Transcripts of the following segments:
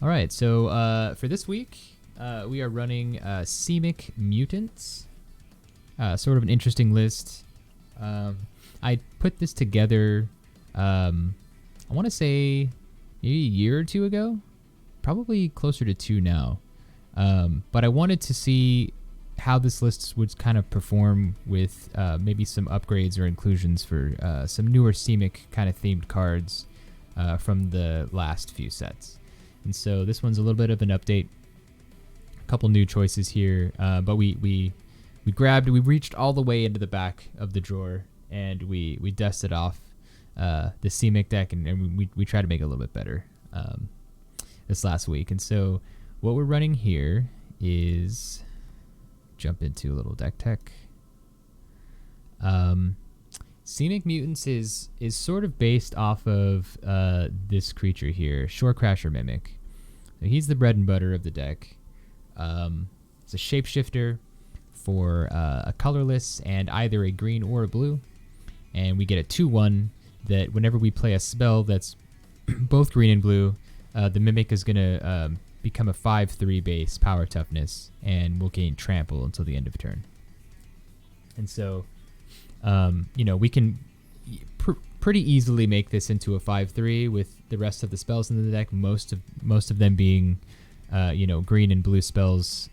All right, so for this week, we are running Simic Mutants. Sort of an interesting list. I put this together, I want to say maybe a year or two ago. Probably closer to 2 now. But I wanted to see how this list would kind of perform with maybe some upgrades or inclusions for some newer Simic kind of themed cards from the last few sets. And so this one's a little bit of an update. A couple new choices here, but we reached all the way into the back of the drawer and we dusted off the Simic deck and we tried to make it a little bit better this last week. And so what we're running here is, jump into a little deck tech. Simic Mutants is sort of based off of this creature here, Shorecrasher Mimic. So he's the bread and butter of the deck. It's a shapeshifter for a colorless and either a green or a blue. And we get a 2/1 that whenever we play a spell that's both green and blue, the Mimic is going to become a 5/3 base power toughness and will gain trample until the end of turn. And so we can pretty easily make this into a 5/3 with the rest of the spells in the deck. Most of them being, green and blue spells,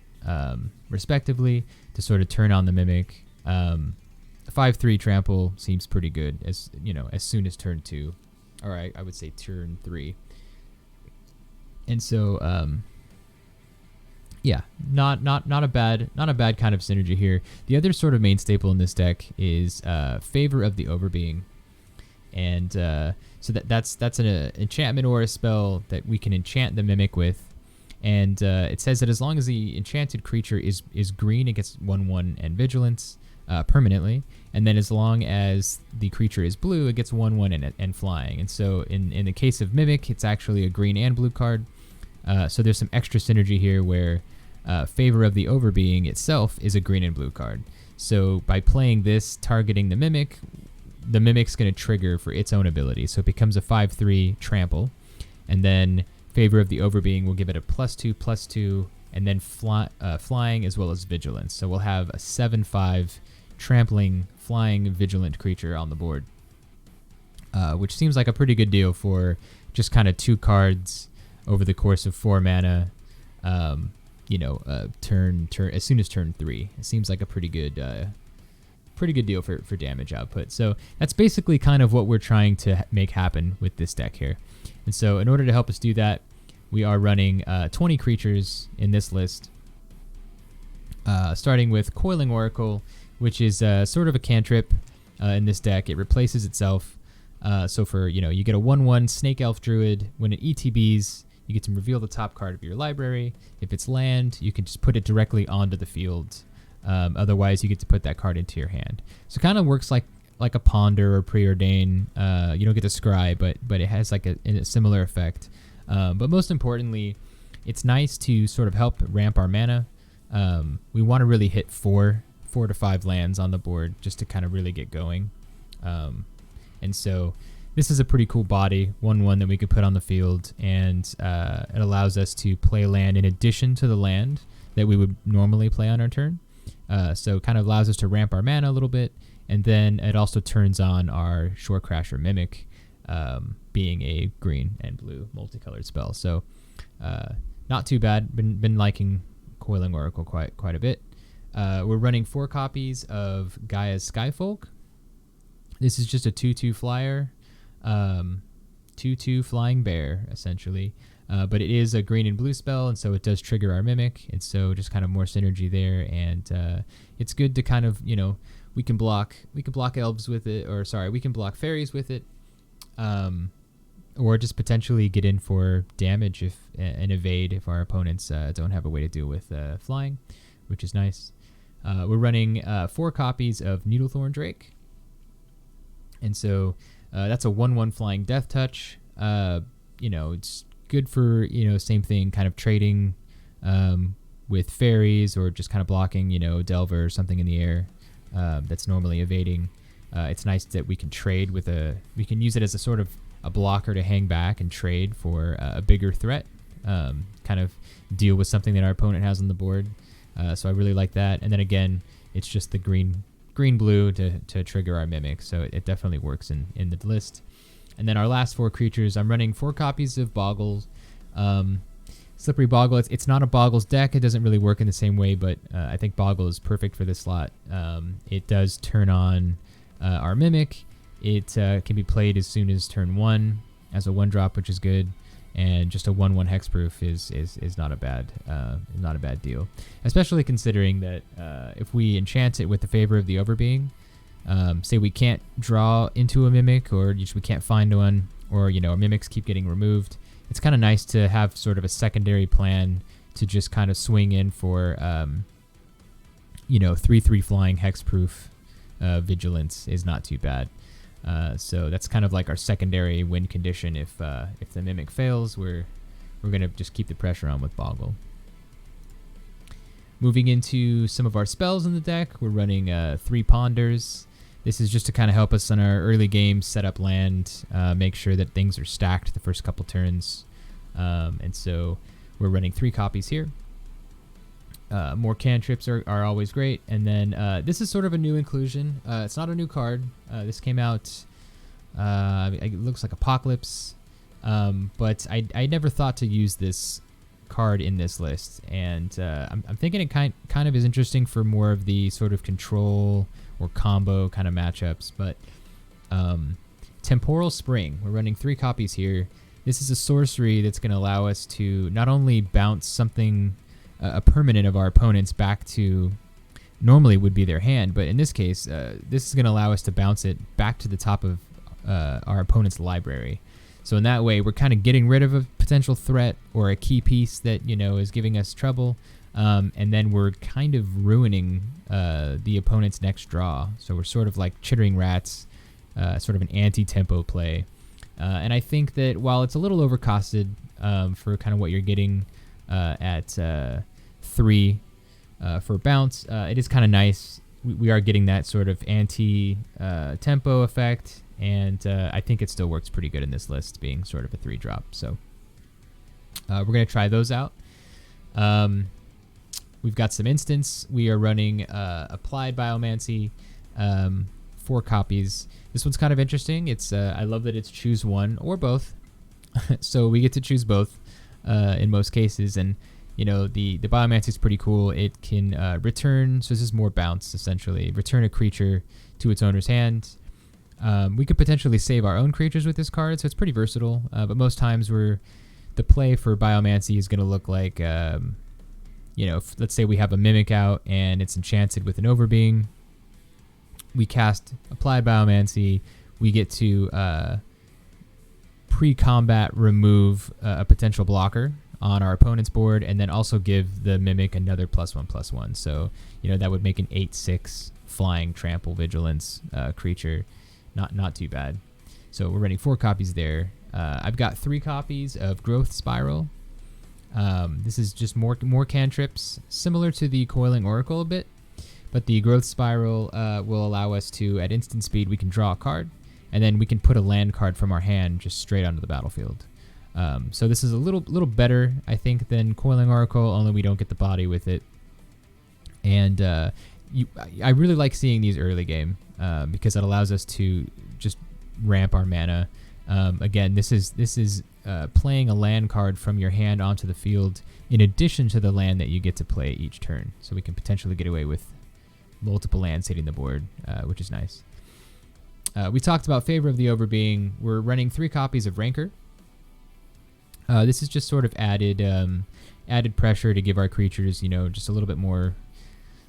respectively, to sort of turn on the Mimic. 5/3 trample seems pretty good as soon as turn 2, or I would say turn 3. And so, not a bad kind of synergy here. The other sort of main staple in this deck is Favor of the Overbeing, and so that's an enchantment or a spell that we can enchant the Mimic with, and it says that as long as the enchanted creature is green, it gets 1/1 and vigilance permanently, and then as long as the creature is blue, it gets 1/1 and flying. And so in the case of Mimic, it's actually a green and blue card. So there's some extra synergy here where Favor of the Overbeing itself is a green and blue card. So by playing this, targeting the Mimic's going to trigger for its own ability. So it becomes a 5/3 trample, and then Favor of the Overbeing will give it a +2/+2, and then flying as well as vigilance. So we'll have a 7/5 trampling, flying, vigilant creature on the board, which seems like a pretty good deal for just kind of 2 cards over the course of 4 mana, turn as soon as turn 3. It seems like a pretty good deal for damage output. So that's basically kind of what we're trying to make happen with this deck here. And so in order to help us do that, we are running 20 creatures in this list, starting with Coiling Oracle, which is sort of a cantrip in this deck. It replaces itself. So for, you get a 1/1 Snake Elf Druid. When it ETBs, you get to reveal the top card of your library. If it's land, you can just put it directly onto the field. Otherwise, you get to put that card into your hand. So it kind of works like a Ponder or Preordain. You don't get to scry, but it has like a similar effect. But most importantly, it's nice to sort of help ramp our mana. We want to really hit 4 to 5 lands on the board just to kind of really get going. And so this is a pretty cool body, 1/1 that we could put on the field, and it allows us to play land in addition to the land that we would normally play on our turn. So it kind of allows us to ramp our mana a little bit, and then it also turns on our Shorecrasher Mimic, being a green and blue multicolored spell. So not too bad. Been liking Coiling Oracle quite a bit. We're running 4 copies of Gaia's Skyfolk. This is just a 2/2 flyer. 2/2 flying bear, essentially. But it is a green and blue spell, and so it does trigger our Mimic, and so just kind of more synergy there. And it's good to kind of, we can block elves with it, or sorry, we can block fairies with it, or just potentially get in for damage and evade if our opponents don't have a way to deal with flying, which is nice. We're running 4 copies of Needlethorn Drake, and so that's a 1/1 flying death touch. It's good for, same thing, kind of trading with fairies or just kind of blocking, Delver or something in the air that's normally evading. It's nice that we can trade we can use it as a sort of a blocker to hang back and trade for a bigger threat kind of deal with something that our opponent has on the board. So I really like that. And then again, it's just the green-blue to trigger our Mimic. So it definitely works in the list. And then our last 4 creatures, I'm running 4 copies of Boggle. Slippery Boggle, it's not a Boggles deck. It doesn't really work in the same way, but I think Boggle is perfect for this slot. It does turn on our Mimic. It can be played as soon as turn 1 as a 1-drop, which is good. And just a 1/1 hexproof is not a bad deal, especially considering that if we enchant it with the favor of the Overbeing, say we can't draw into a Mimic, or we can't find one, or our Mimics keep getting removed. It's kind of nice to have sort of a secondary plan to just kind of swing in for 3/3 flying hexproof vigilance is not too bad. So that's kind of like our secondary win condition. If the Mimic fails, we're gonna just keep the pressure on with Boggle. Moving into some of our spells in the deck, we're running 3 Ponders. This is just to kind of help us on our early game, set up land, make sure that things are stacked the first couple turns. And so we're running 3 copies here. More cantrips are always great. And then this is sort of a new inclusion. It's not a new card. This came out, it looks like Apocalypse. But I never thought to use this card in this list. And I'm thinking it kind of is interesting for more of the sort of control or combo kind of matchups. But Temporal Spring, we're running 3 copies here. This is a sorcery that's going to allow us to not only bounce something, a permanent of our opponents back to normally would be their hand, but in this case, this is going to allow us to bounce it back to the top of our opponent's library. So in that way, we're kind of getting rid of a potential threat or a key piece that is giving us trouble, and then we're kind of ruining the opponent's next draw. So we're sort of like Chittering Rats, sort of an anti-tempo play. And I think that while it's a little overcosted for kind of what you're getting at 3 for bounce, it is kind of nice. We are getting that sort of anti-tempo effect, and I think it still works pretty good in this list, being sort of a 3-drop. So we're going to try those out. We've got some instants. We are running Applied Biomancy, 4 copies. This one's kind of interesting. It's I love that it's choose one or both. So we get to choose both in most cases. And, the Biomancy is pretty cool. It can return, so this is more bounce, essentially. Return a creature to its owner's hand. We could potentially save our own creatures with this card, so it's pretty versatile. But most times the play for Biomancy is going to look like, let's say we have a Mimic out and it's enchanted with an Overbeing. We cast Applied Biomancy. We get to pre-combat remove a potential blocker on our opponent's board, and then also give the Mimic another +1/+1. So, that would make an 8/6 flying trample vigilance creature. Not too bad. So we're running 4 copies there. I've got 3 copies of Growth Spiral. This is just more cantrips, similar to the Coiling Oracle a bit. But the Growth Spiral will allow us to, at instant speed, we can draw a card, and then we can put a land card from our hand just straight onto the battlefield. So this is a little better, I think, than Coiling Oracle, only we don't get the body with it. And I really like seeing these early game because it allows us to just ramp our mana. Again, this is playing a land card from your hand onto the field in addition to the land that you get to play each turn. So we can potentially get away with multiple lands hitting the board, which is nice. We talked about Favor of the Overbeing. We're running 3 copies of Rancor. This is just sort of added pressure to give our creatures, just a little bit more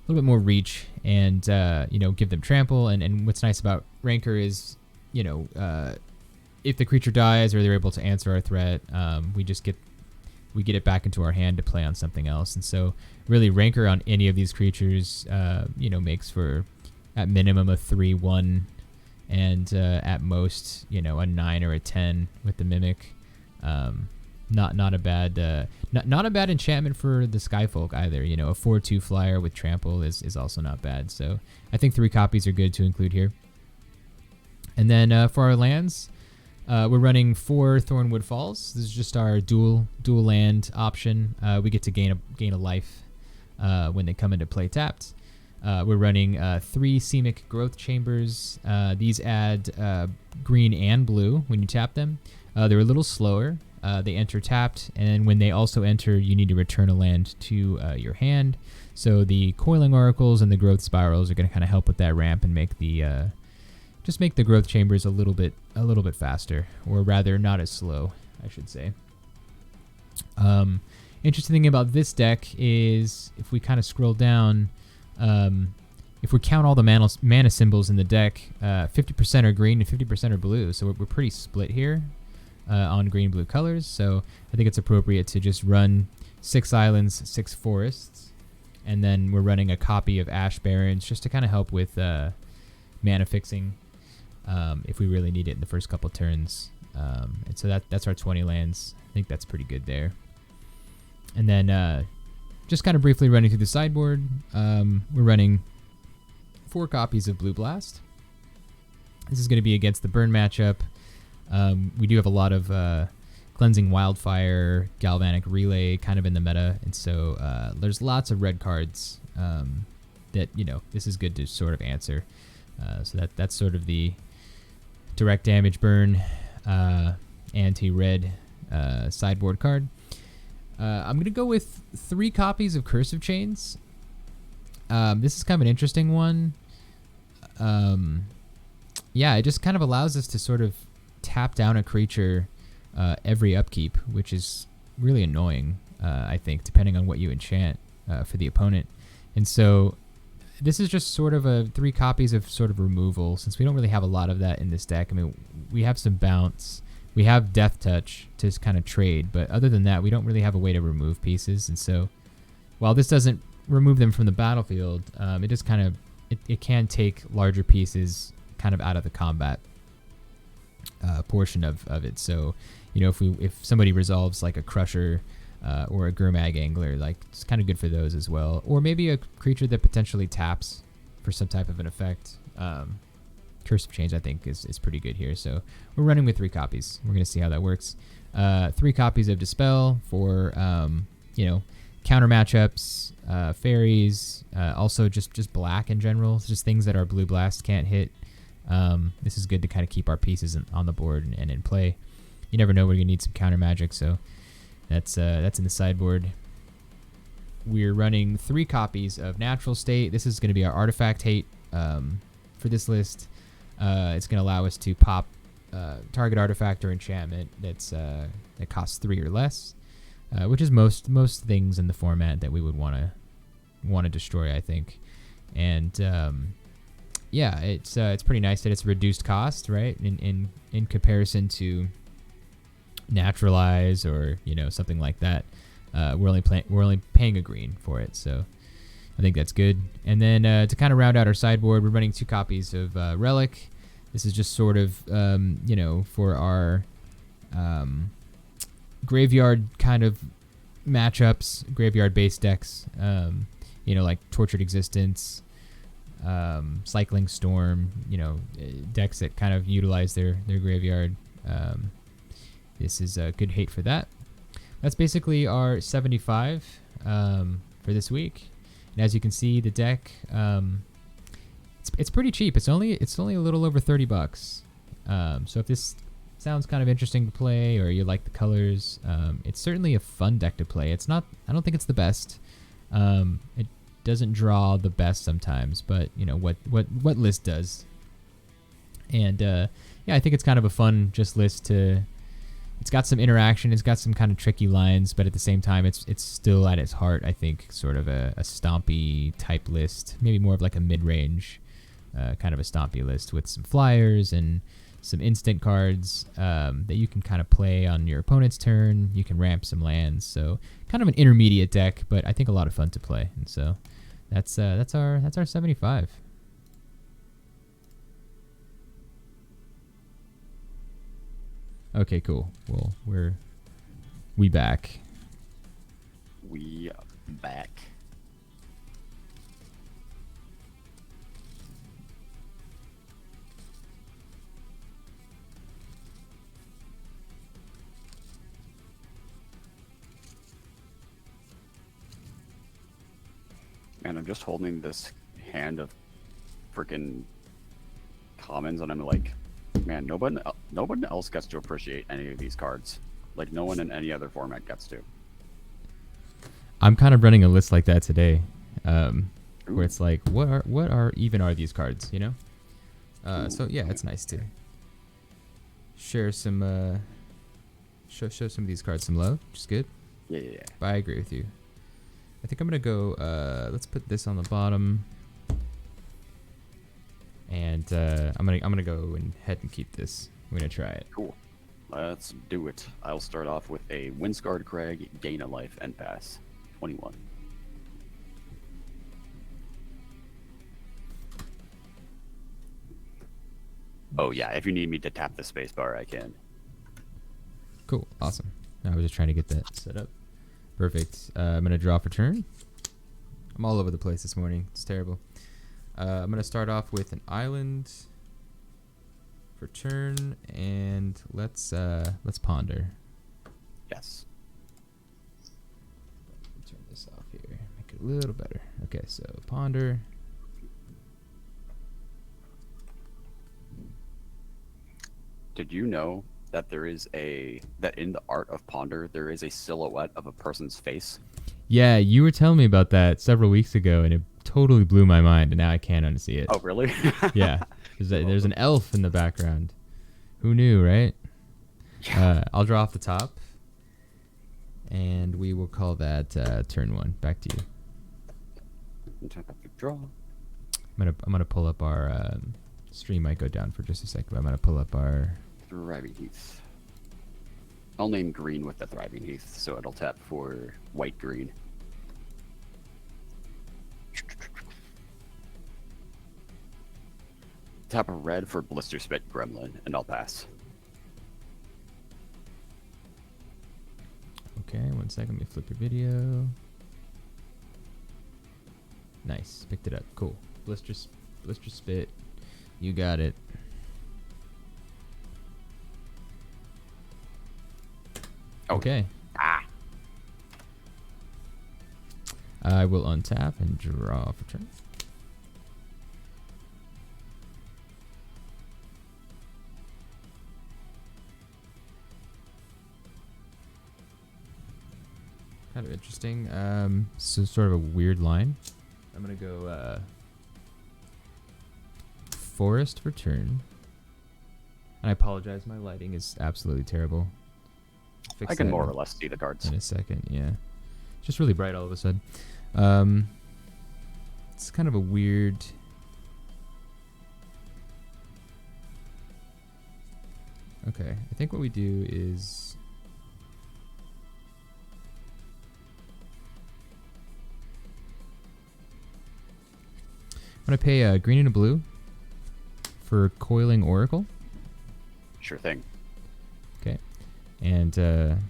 reach, and give them trample. And what's nice about Rancor is, if the creature dies or they're able to answer our threat, we get it back into our hand to play on something else. And so really Rancor on any of these creatures, makes for at minimum a 3/1, and at most, a 9 or a 10 with the Mimic. Not a bad not a bad enchantment for the Skyfolk either. A 4/2 flyer with trample is also not bad. So I think 3 copies are good to include here. And then for our lands, We're running 4 Thornwood Falls. This is just our dual land option. We get to gain a life when they come into play tapped. We're running 3 Simic Growth Chambers. These add green and blue when you tap them. They're a little slower. They enter tapped, and when they also enter, you need to return a land to your hand. So the Coiling Oracles and the Growth Spirals are going to kind of help with that ramp and make the just make the Growth Chambers a little bit faster, or rather not as slow, I should say. Interesting thing about this deck is if we kind of scroll down, if we count all the mana symbols in the deck, 50% are green and 50% are blue. So we're pretty split here on green-blue colors. So I think it's appropriate to just run 6 islands, 6 forests, and then we're running a copy of Ash Barrens just to kind of help with mana fixing if we really need it in the first couple turns. And so that's our 20 lands. I think that's pretty good there. And then just kind of briefly running through the sideboard, we're running 4 copies of Blue Blast. This is going to be against the burn matchup. We do have a lot of Cleansing Wildfire, Galvanic Relay kind of in the meta, and so there's lots of red cards that, this is good to sort of answer. So that's sort of the direct damage burn anti-red sideboard card. I'm going to go with 3 copies of Cursive Chains. This is kind of an interesting one. It just kind of allows us to sort of tap down a creature every upkeep, which is really annoying, I think, depending on what you enchant for the opponent. And so this is just sort of 3 copies of sort of removal, since we don't really have a lot of that in this deck. I mean, we have some bounce. We have Death Touch to kind of trade, but other than that, we don't really have a way to remove pieces. And so while this doesn't remove them from the battlefield, it just kind of, it can take larger pieces kind of out of the combat portion of it. So, if somebody resolves like a Crusher or a Gurmag Angler, like it's kind of good for those as well. Or maybe a creature that potentially taps for some type of an effect. Cursive Chains, I think, is pretty good here. So we're running with 3 copies. We're going to see how that works. 3 copies of Dispel for, counter matchups, fairies, also just black in general, just things that our Blue Blast can't hit. This is good to kind of keep our pieces on the board and in play. You never know, we're going to need some counter magic, so that's in the sideboard. We're running 3 copies of Natural State. This is going to be our Artifact Hate for this list. It's going to allow us to pop target artifact or enchantment that costs 3 or less, which is most things in the format that we would want to destroy, I think. And it's pretty nice that it's reduced cost, right? In comparison to Naturalize or something like that. We're only paying a green for it, so I think that's good. And then to kind of round out our sideboard, we're running 2 copies of Relic. This is just sort of for our graveyard kind of matchups, graveyard based decks. Like Tortured Existence, Cycling Storm. Decks that kind of utilize their graveyard. This is a good hate for that. That's basically our 75 for this week. And as you can see, the deck, it's pretty cheap. It's only a little over $30. So if this sounds kind of interesting to play, or you like the colors, it's certainly a fun deck to play. I don't think it's the best. It doesn't draw the best sometimes, but what list does. And I think it's kind of a fun list to. It's got some interaction. It's got some kind of tricky lines, but at the same time, it's still at its heart, I think, sort of a stompy type list. Maybe more of like a mid-range kind of a stompy list with some flyers and some instant cards that you can kind of play on your opponent's turn. You can ramp some lands. So kind of an intermediate deck, but I think a lot of fun to play. And so that's our 75. Okay, cool. Well, we back. We back. Man, I'm just holding this hand of freaking commons, and I'm like, man, nobody else gets to appreciate any of these cards. Like, no one in any other format gets to. I'm kind of running a list like that today, Ooh. where it's like, what are these cards? You know. So yeah, it's nice to share some show some of these cards some love, which is good. Yeah. But I agree with you. I think I'm gonna go. Let's put this on the bottom, and I'm gonna go ahead and keep this. I'm gonna try it. Cool. Let's do it. I'll start off with a Windscarred Crag, gain a life, and pass. 21. Oh yeah, if you need me to tap the spacebar, I can. Cool, awesome. I was just trying to get that set up. Perfect. I'm gonna draw for turn. I'm all over the place this morning. It's terrible. I'm gonna start off with an island for turn, and let's ponder. Yes. Turn this off here. Make it a little better. Okay, so ponder. Did you know that that in the art of Ponder there is a silhouette of a person's face? Yeah, you were telling me about that several weeks ago, and it totally blew my mind, and now I can't unsee it. Oh, really? Yeah, there's an elf in the background. Who knew, right? Yeah. I'll draw off the top, and we will call that turn one. Back to you. Draw. I'm gonna pull up our stream. Might go down for just a second, but I'm gonna pull up our Thriving Heath. I'll name green with the Thriving Heath, so it'll tap for white-green. Tap a red for Blister Spit Gremlin, and I'll pass. Okay, 1 second. Let me flip your video. Nice, picked it up. Cool. Blister Spit. You got it. Okay. Ah. I will untap and draw for turn. Kind of interesting. So sort of a weird line. I'm gonna go forest for turn. And I apologize, my lighting is absolutely terrible. I can more or less see the cards. In a second, yeah. It's just really bright all of a sudden. It's kind of a weird... Okay, I think what we do is... I'm going to pay a green and a blue for Coiling Oracle. Sure thing. Okay. And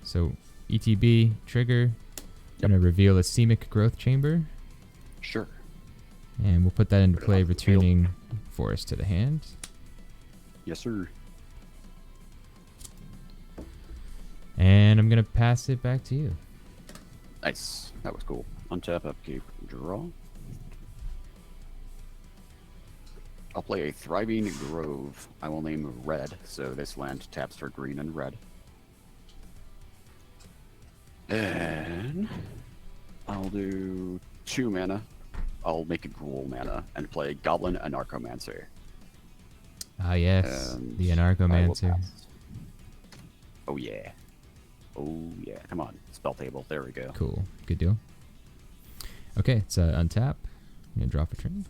so ETB, trigger. Going to reveal a Simic Growth Chamber. Sure. And we'll put that into Put it play, on the returning forest to the hand. Yes, sir. And I'm going to pass it back to you. Nice. That was cool. Untap, upkeep, draw. I'll play a Thriving Grove. I will name red, so this land taps for green and red. And I'll do 2 mana. I'll make a Ghoul mana and play Goblin Anarchomancer. Ah, yes. And The I will Anarchomancer. pass. Oh, yeah. Oh, yeah. Come on. Spell table. There we go. Cool. Good deal. Okay, it's untap. I'm going to draw for turn.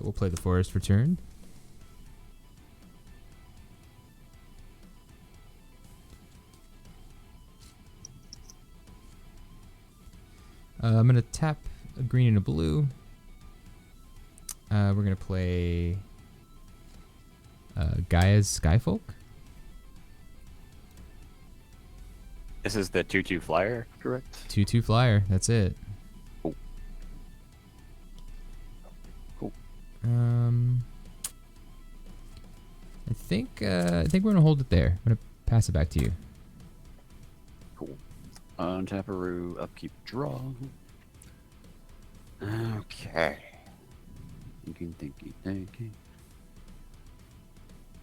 We'll play the forest for turn. I'm going to tap a green and a blue. We're going to play Gaia's Skyfolk. This is the 2/2 flyer, correct? 2/2 flyer. That's it. Cool. Cool. I think we're gonna hold it there. I'm gonna pass it back to you. Cool. Untaparoo, upkeep, draw. Okay. Thinking.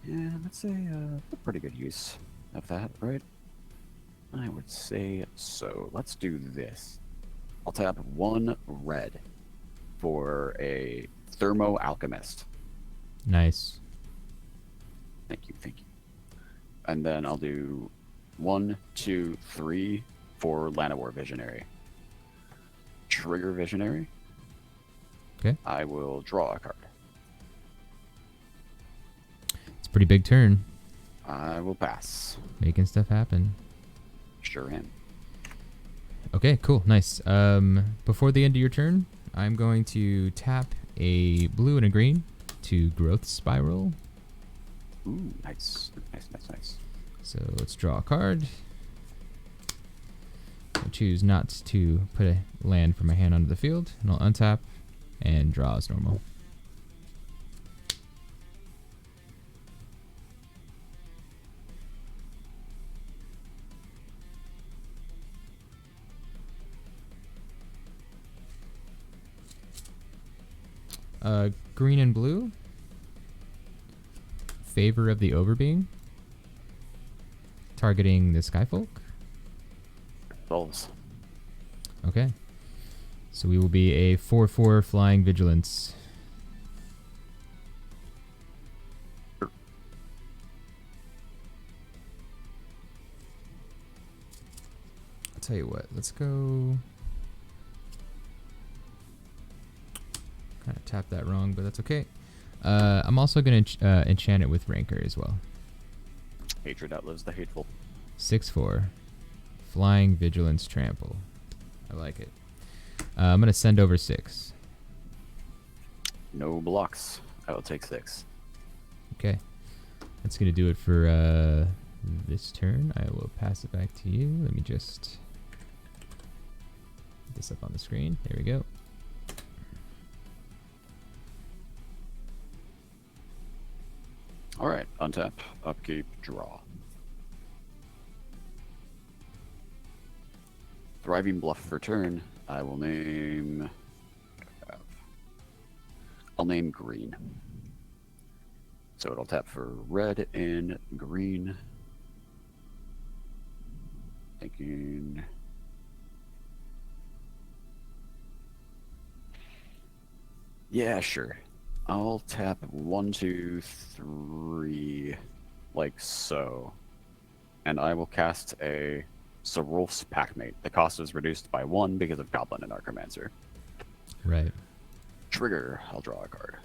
Yeah, let's say a pretty good use of that, right? I would say so. Let's do this. I'll tap 1 red for a Thermo Alchemist. Nice. Thank you. And then I'll do 1, 2, 3 for Llanowar Visionary. Trigger Visionary. Okay. I will draw a card. It's a pretty big turn. I will pass. Making stuff happen. Sure am. Okay, cool. Nice. Before the end of your turn, I'm going to tap a blue and a green to Growth Spiral. Ooh, nice. So let's draw a card. I choose not to put a land from my hand onto the field, and I'll untap and draw as normal. Green and blue. Favor of the Overbeing. Targeting the Skyfolk. Rolls. Okay. So we will be a 4/4 Flying Vigilance. I'll tell you what. Let's go. Kind of tapped that wrong, but that's okay. I'm also going to enchant it with Rancor as well. Hatred outlives the hateful. 6/4. Flying Vigilance Trample. I like it. I'm going to send over 6. No blocks. I will take 6. Okay. That's going to do it for this turn. I will pass it back to you. Let me just get this up on the screen. There we go. All right, untap, upkeep, draw. Thriving Bluff for turn. I will name. I'll name green. So it'll tap for red and green. Thinking. Yeah, sure. I'll tap 1, 2, 3, like so. And I will cast a Sarulf's Packmate. The cost is reduced by 1 because of Goblin and Archomancer. Right. Trigger, I'll draw a card.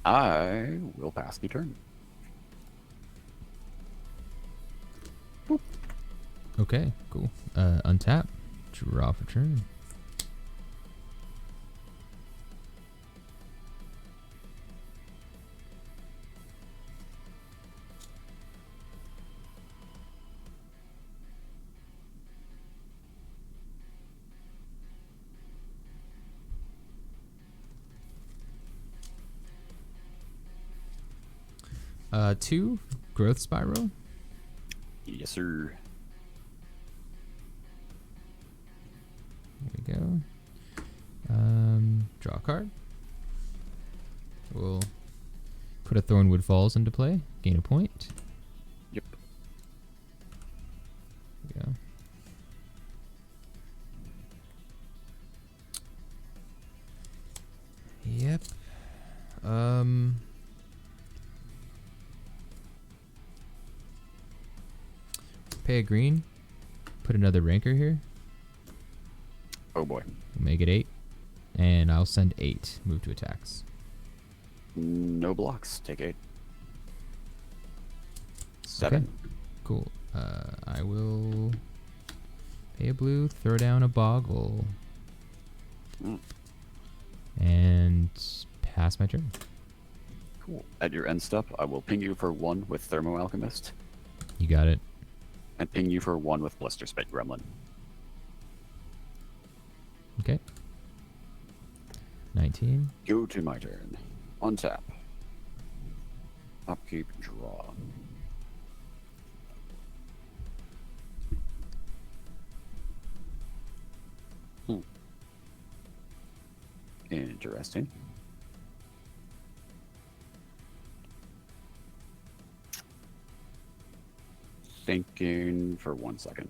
I will pass the turn. Boop. Okay, cool. Untap. Draw for turn. Two, Growth Spiral. Yes, sir. There we go. Draw a card. We'll put a Thornwood Falls into play. Gain a point. Yep. There we go. Yep. Pay a green. Put another Rancor here. Oh boy. We'll make it 8. And I'll send 8. Move to attacks. No blocks. Take 8. 7. Okay. Cool. I will pay a blue, throw down a Boggle. And pass my turn. Cool. At your end step, I will ping you for 1 with Thermo Alchemist. You got it. And ping you for 1 with Blister Spit Gremlin. Okay. 19. Go to my turn. Untap. Upkeep, draw. Interesting. Thinking for 1 second.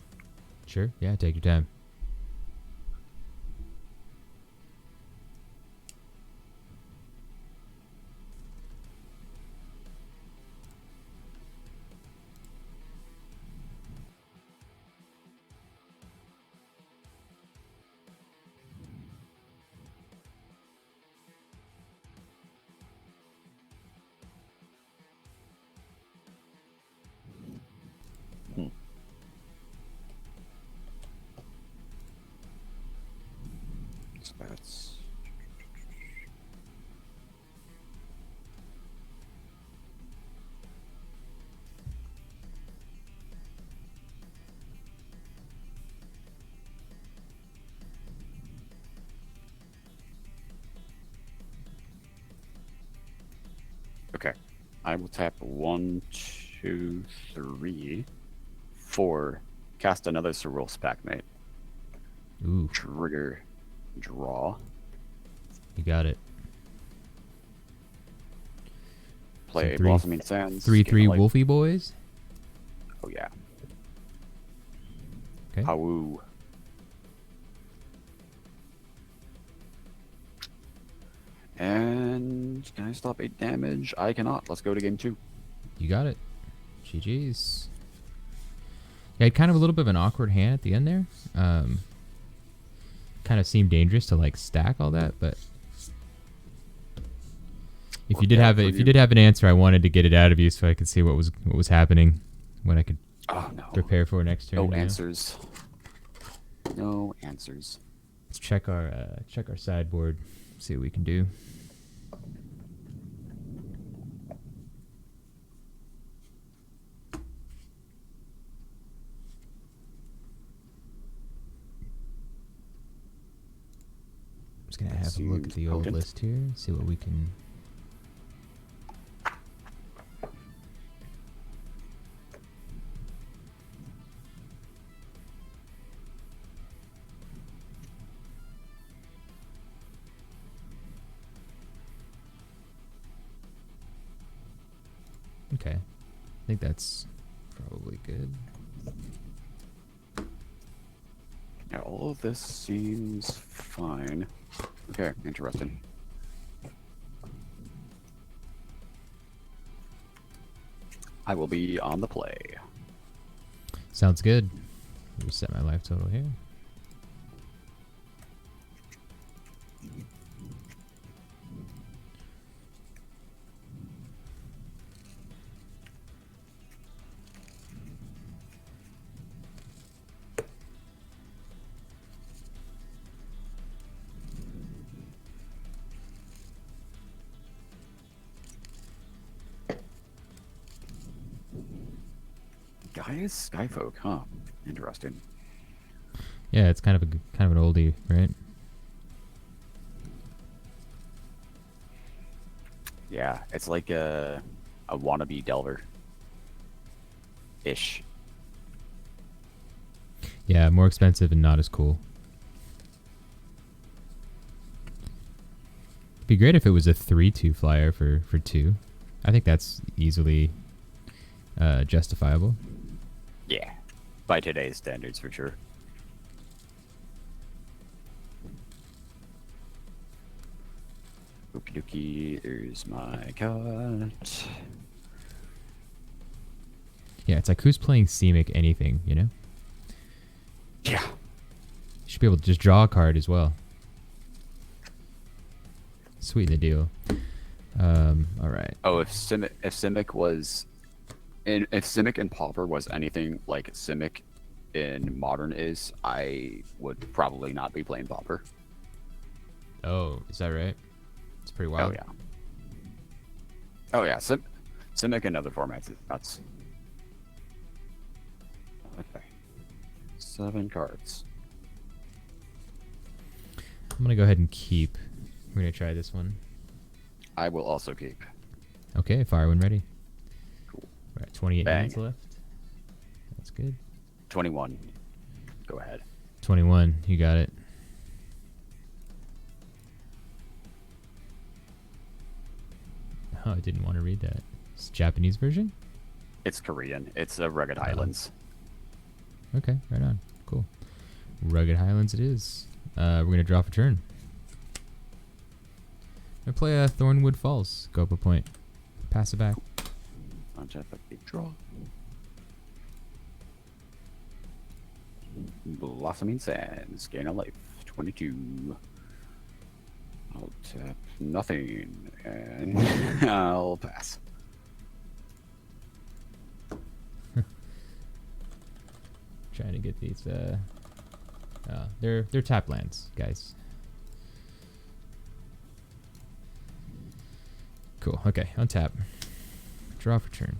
Sure. Yeah, take your time. So that's okay. I will tap 1, 2, 3, 4. Cast another Cerule's Packmate. Ooh, Trigger. Draw. you got it. Play So Blossoming Sands. 3/3 Light. Wolfie boys. Oh yeah. Okay. Howoo. And can I stop 8 damage? I cannot. Let's go to game 2. You got it. GG's. Yeah, kind of a little bit of an awkward hand at the end there. Kind of seemed dangerous to like stack all that, but if you did have an answer, I wanted to get it out of you so I could see what was happening, what I could prepare for next turn. No answers. No answers. Let's check our sideboard, see what we can do. Just gonna have a look at the old list here, see what we can. Okay, I think that's probably good. Yeah, all of this seems fine. Okay, interesting. I will be on the play. Sounds good. Reset my life total here. Skyfolk, huh? Interesting. Yeah, it's kind of an oldie, right? Yeah, it's like a wannabe Delver. Ish. Yeah, more expensive and not as cool. It'd be great if it was a 3/2 flyer for 2. I think that's easily justifiable. Yeah, by today's standards, for sure. Okie dokie, there's my cut. Yeah, it's like who's playing Simic anything, you know? Yeah. You should be able to just draw a card as well. Sweeten the deal. All right. Oh, if Simic was... If Simic and Pauper was anything like Simic in Modern is, I would probably not be playing Pauper. Oh, is that right? It's pretty wild. Oh, yeah. Oh, yeah. Simic in other formats is nuts. Okay. 7 cards. I'm going to go ahead and keep. We're going to try this one. I will also keep. Okay, fire when ready. We're at 28 Bang. minutes left. That's good. 21. Go ahead. 21. You got it. Oh, I didn't want to read that. It's Japanese version? It's Korean. It's Rugged Highlands. Okay, right on. Cool. Rugged Highlands it is. We're going to draw for turn. I'm going to play Thornwood Falls. Go up a point. Pass it back. Untap a big draw. Blossoming Sands. Gain a life. 22. I'll tap nothing. And I'll pass. Trying to get these. They're tap lands, guys. Cool. Okay, untap. Draw for turn.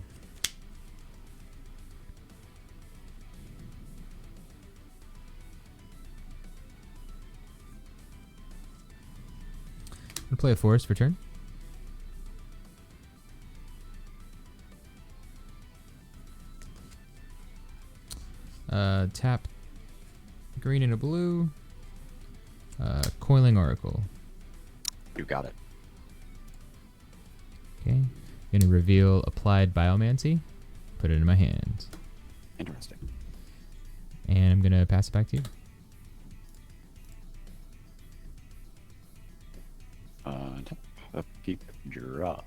We'll play a forest for turn. Tap green and a blue. Coiling Oracle. You got it. Okay. Gonna reveal Applied Biomancy. Put it in my hand. Interesting. And I'm gonna pass it back to you. Tap, upkeep, draw.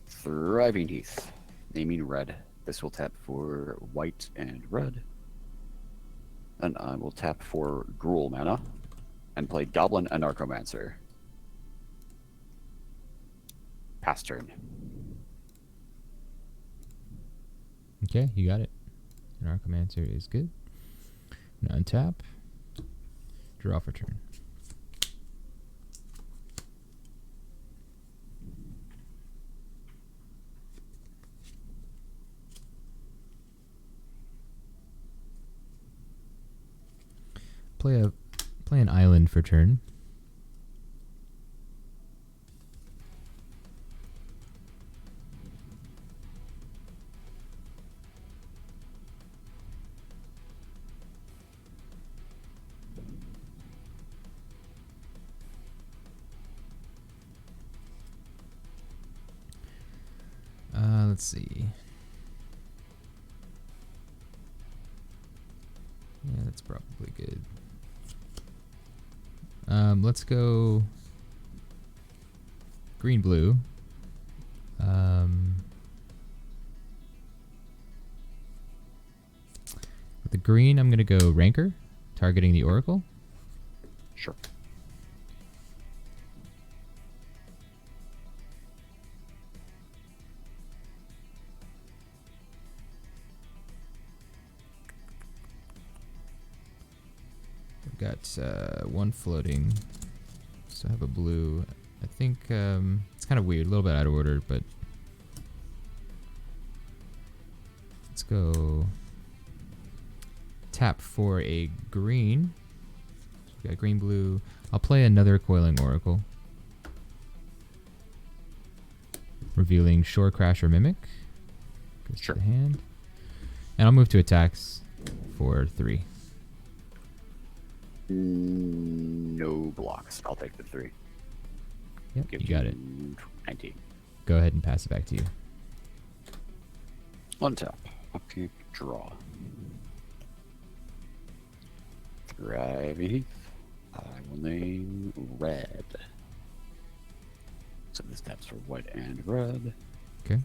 Thriving Heath. Naming red. This will tap for white and red. And I will tap for Gruul mana and play Goblin and Archomancer. Pass turn. Okay, you got it. An Archomancer is good. Now untap. Draw for turn. Play an island for turn. Let's see. Yeah, that's probably good. Let's go green blue. With the green, I'm gonna go Rancor, targeting the Oracle. Sure. I've got one floating. So I have a blue. I think it's kind of weird, a little bit out of order, but let's go tap for a green. So we got green, blue. I'll play another Coiling Oracle, revealing Shore Crash or Mimic. Goes Sure. to the hand, and I'll move to attacks for 3. No blocks. I'll take the 3. Yep, Give you got it. 19. Go ahead and pass it back to you. Untap. Upkeep. Draw. Thriving Heath. I will name red. So this taps for white and red. Okay.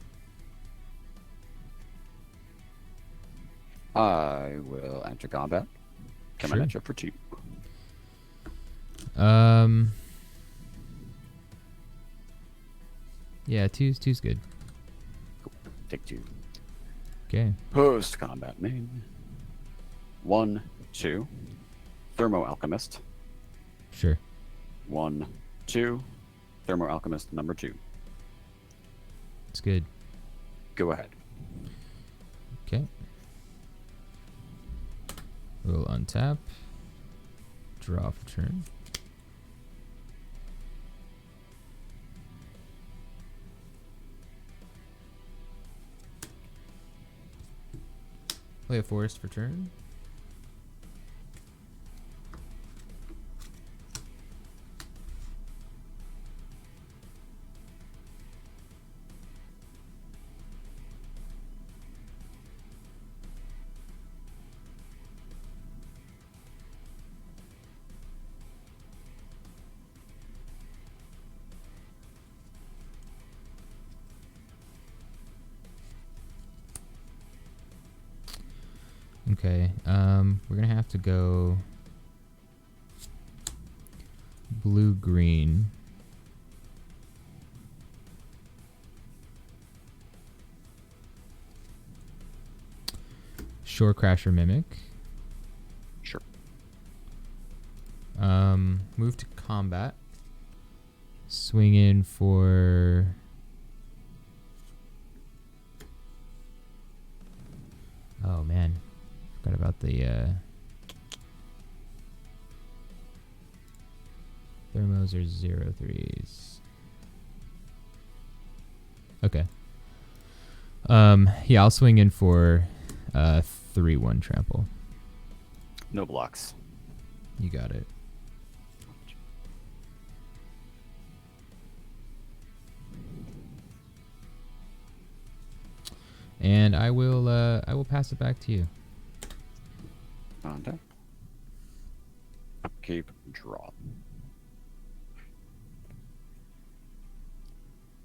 I will enter combat. Coming Sure. at you for 2. Yeah, two's good. Cool. Take 2. Okay. Post combat main. 1, 2. Thermo Alchemist. Sure. 1, 2. Thermo Alchemist number 2. It's good. Go ahead. Okay. We'll untap. Draw for turn. Play a forest for turn. Okay, we're gonna have to go blue-green. Shore Crasher Mimic. Sure. Move to combat. Swing in for... Oh, man. Forgot about the, Thermos are 0-3s. Okay. Yeah, I'll swing in for 3-1 trample. No blocks. You got it. And I will pass it back to you. Contact. Keep draw.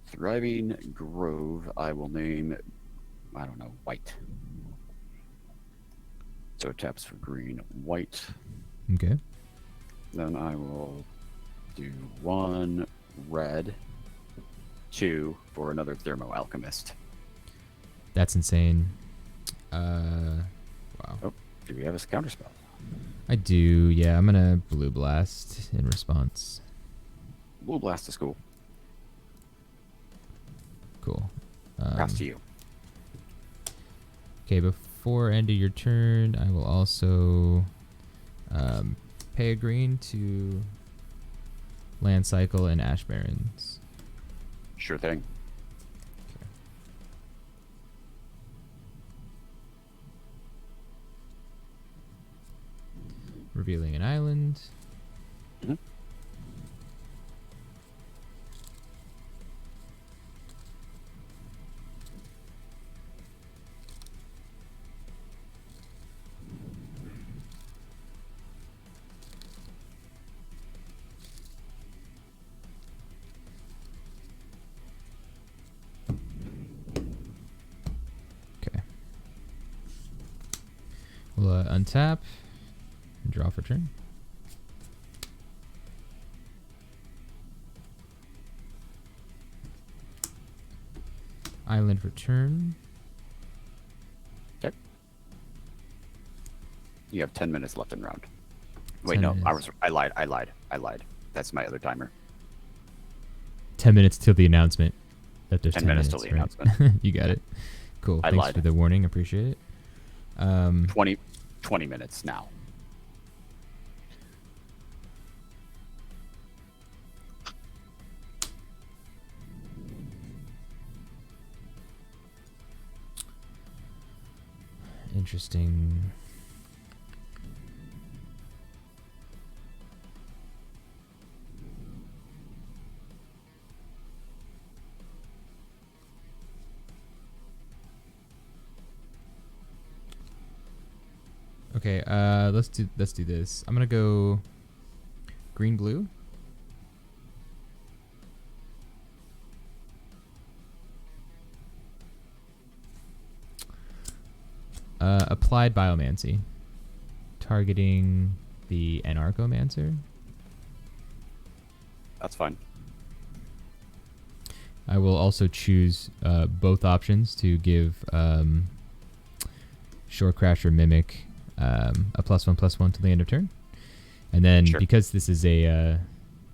Thriving Grove, I will name, I don't know, white. So it taps for green, white. Okay. Then I will do 1 red, 2 for another Thermo Alchemist. That's insane. Wow. Oh, do we have a counterspell? I do, yeah. I'm gonna Blue Blast in response. Blue Blast is cool. Cool. Pass to you. Okay, before end of your turn, I will also pay a green to Land Cycle and Ash Barrens. Sure thing. Revealing an island. Mm-hmm. Okay. We'll untap and draw for turn. Island for turn. Okay. You have 10 minutes left in round. Wait, 10 no, minutes. I lied. That's my other timer. 10 minutes till the announcement. That there's 10 10 minutes minutes, till the right? announcement. You got it. Cool. I Thanks lied. for the warning. Appreciate it. 20 minutes now. Interesting. Okay, let's do this. I'm gonna go green blue. Applied Biomancy, targeting the Anarchomancer. That's fine. I will also choose both options to give Shore Crasher Mimic a +1/+1 till the end of turn. And then Sure. because this is a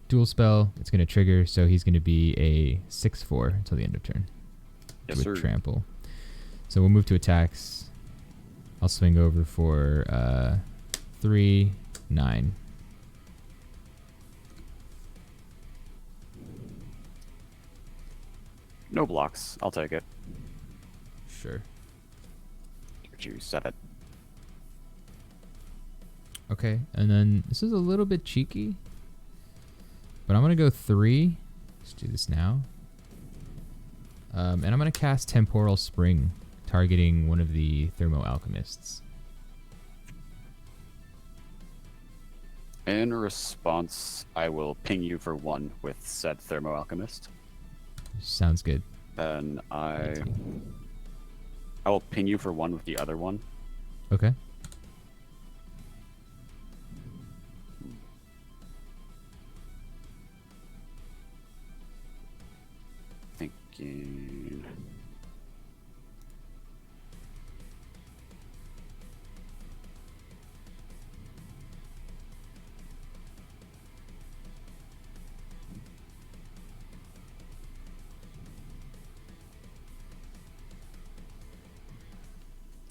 dual spell, it's going to trigger, so he's going to be a 6/4 until the end of turn. Yes, with sir. trample. So we'll move to attacks. I'll swing over for 3/9. No blocks. I'll take it. Sure. You set it. Okay, and then this is a little bit cheeky, but I'm gonna go 3. Let's do this now. And I'm gonna cast Temporal Spring, targeting one of the Thermo Alchemists. In response, I will ping you for 1 with said Thermo Alchemist. Sounds good. Then I will ping you for 1 with the other one. Okay. Thinking.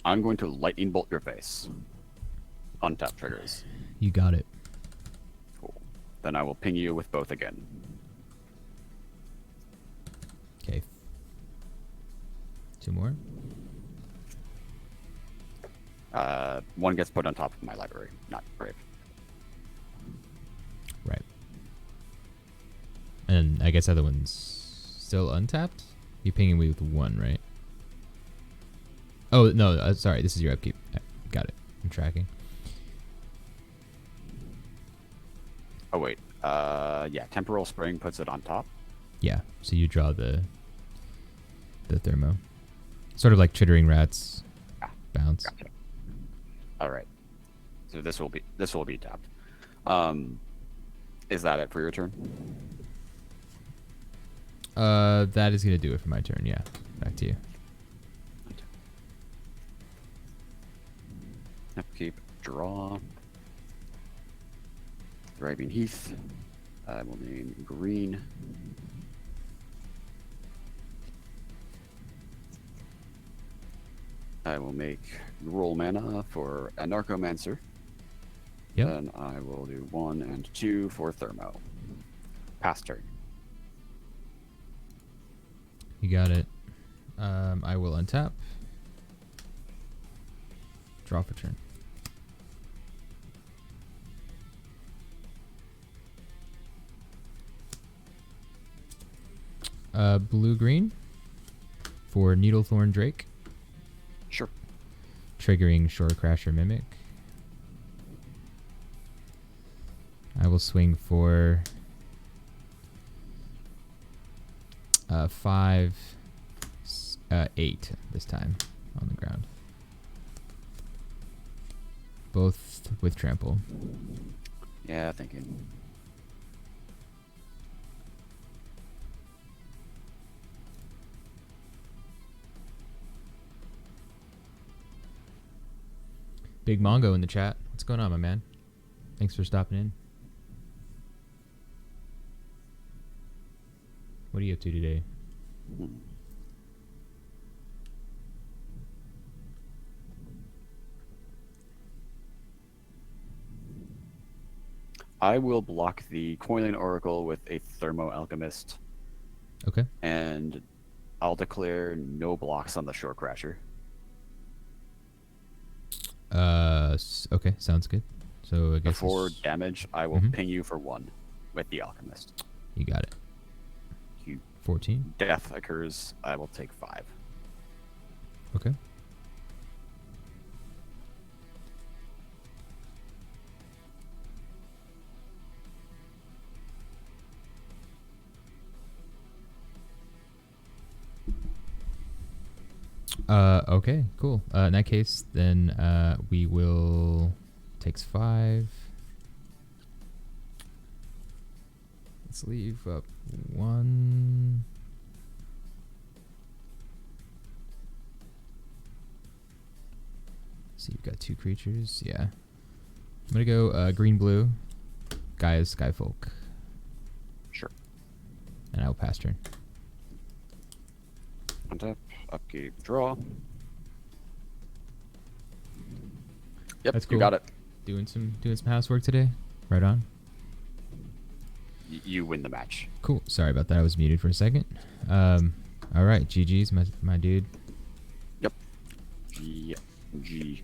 I'm going to lightning bolt your face. Untap triggers. You got it. Cool. Then I will ping you with both again. Okay. 2 more. 1 gets put on top of my library, not grave. Right. And I guess other one's still untapped? You pinging me with 1, right? Oh, no, sorry. This is your upkeep. Got it. I'm tracking. Oh, wait. Yeah, Temporal Spring puts it on top. Yeah, so you draw the Thermo. Sort of like Chittering Rats. Bounce. Gotcha. All right. So this will be tapped. Is that it for your turn? That is gonna do it for my turn. Yeah, back to you. Upkeep, draw. Thriving Heath. I will name green. I will make roll mana for a Narcomancer. Yep. Then I will do 1 and 2 for Thermo. Pass turn. You got it. I will untap. Draw for turn. Blue-green for Needlethorn Drake. Sure. Triggering Shore Crasher Mimic. I will swing for 5, 8 this time on the ground. Both with trample. Yeah, thinking. Big Mongo in the chat. What's going on, my man? Thanks for stopping in. What are you up to today? I will block the Coiling Oracle with a Thermo Alchemist. Okay. And I'll declare no blocks on the Shore Crasher. Okay, sounds good. So I guess For damage, I will ping you for 1 with the Alchemist. You got it. You 14. Death occurs, I will take 5. Okay. Okay, cool. In that case, then we will takes 5. Let's leave up 1. So you've got 2 creatures. Yeah. I'm gonna go green-blue. Gaia's Skyfolk. Sure. And I will pass turn. Untap, upkeep, draw. Yep, That's cool. you got it. Doing some housework today. Right on. You win the match. Cool. Sorry about that. I was muted for a second. All right. GG's, my dude. Yep. G.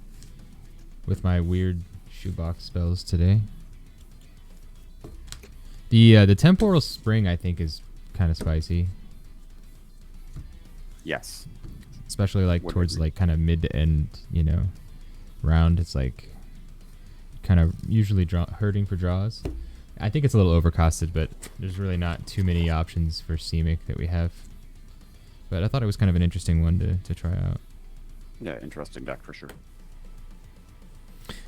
With my weird shoebox spells today. The temporal spring I think is kind of spicy. Yes. Especially like Would towards agree. like kind of mid to end, round. It's like kind of usually hurting for draws. I think it's a little overcosted, but there's really not too many options for Simic that we have. But I thought it was kind of an interesting one to try out. Yeah, interesting deck for sure.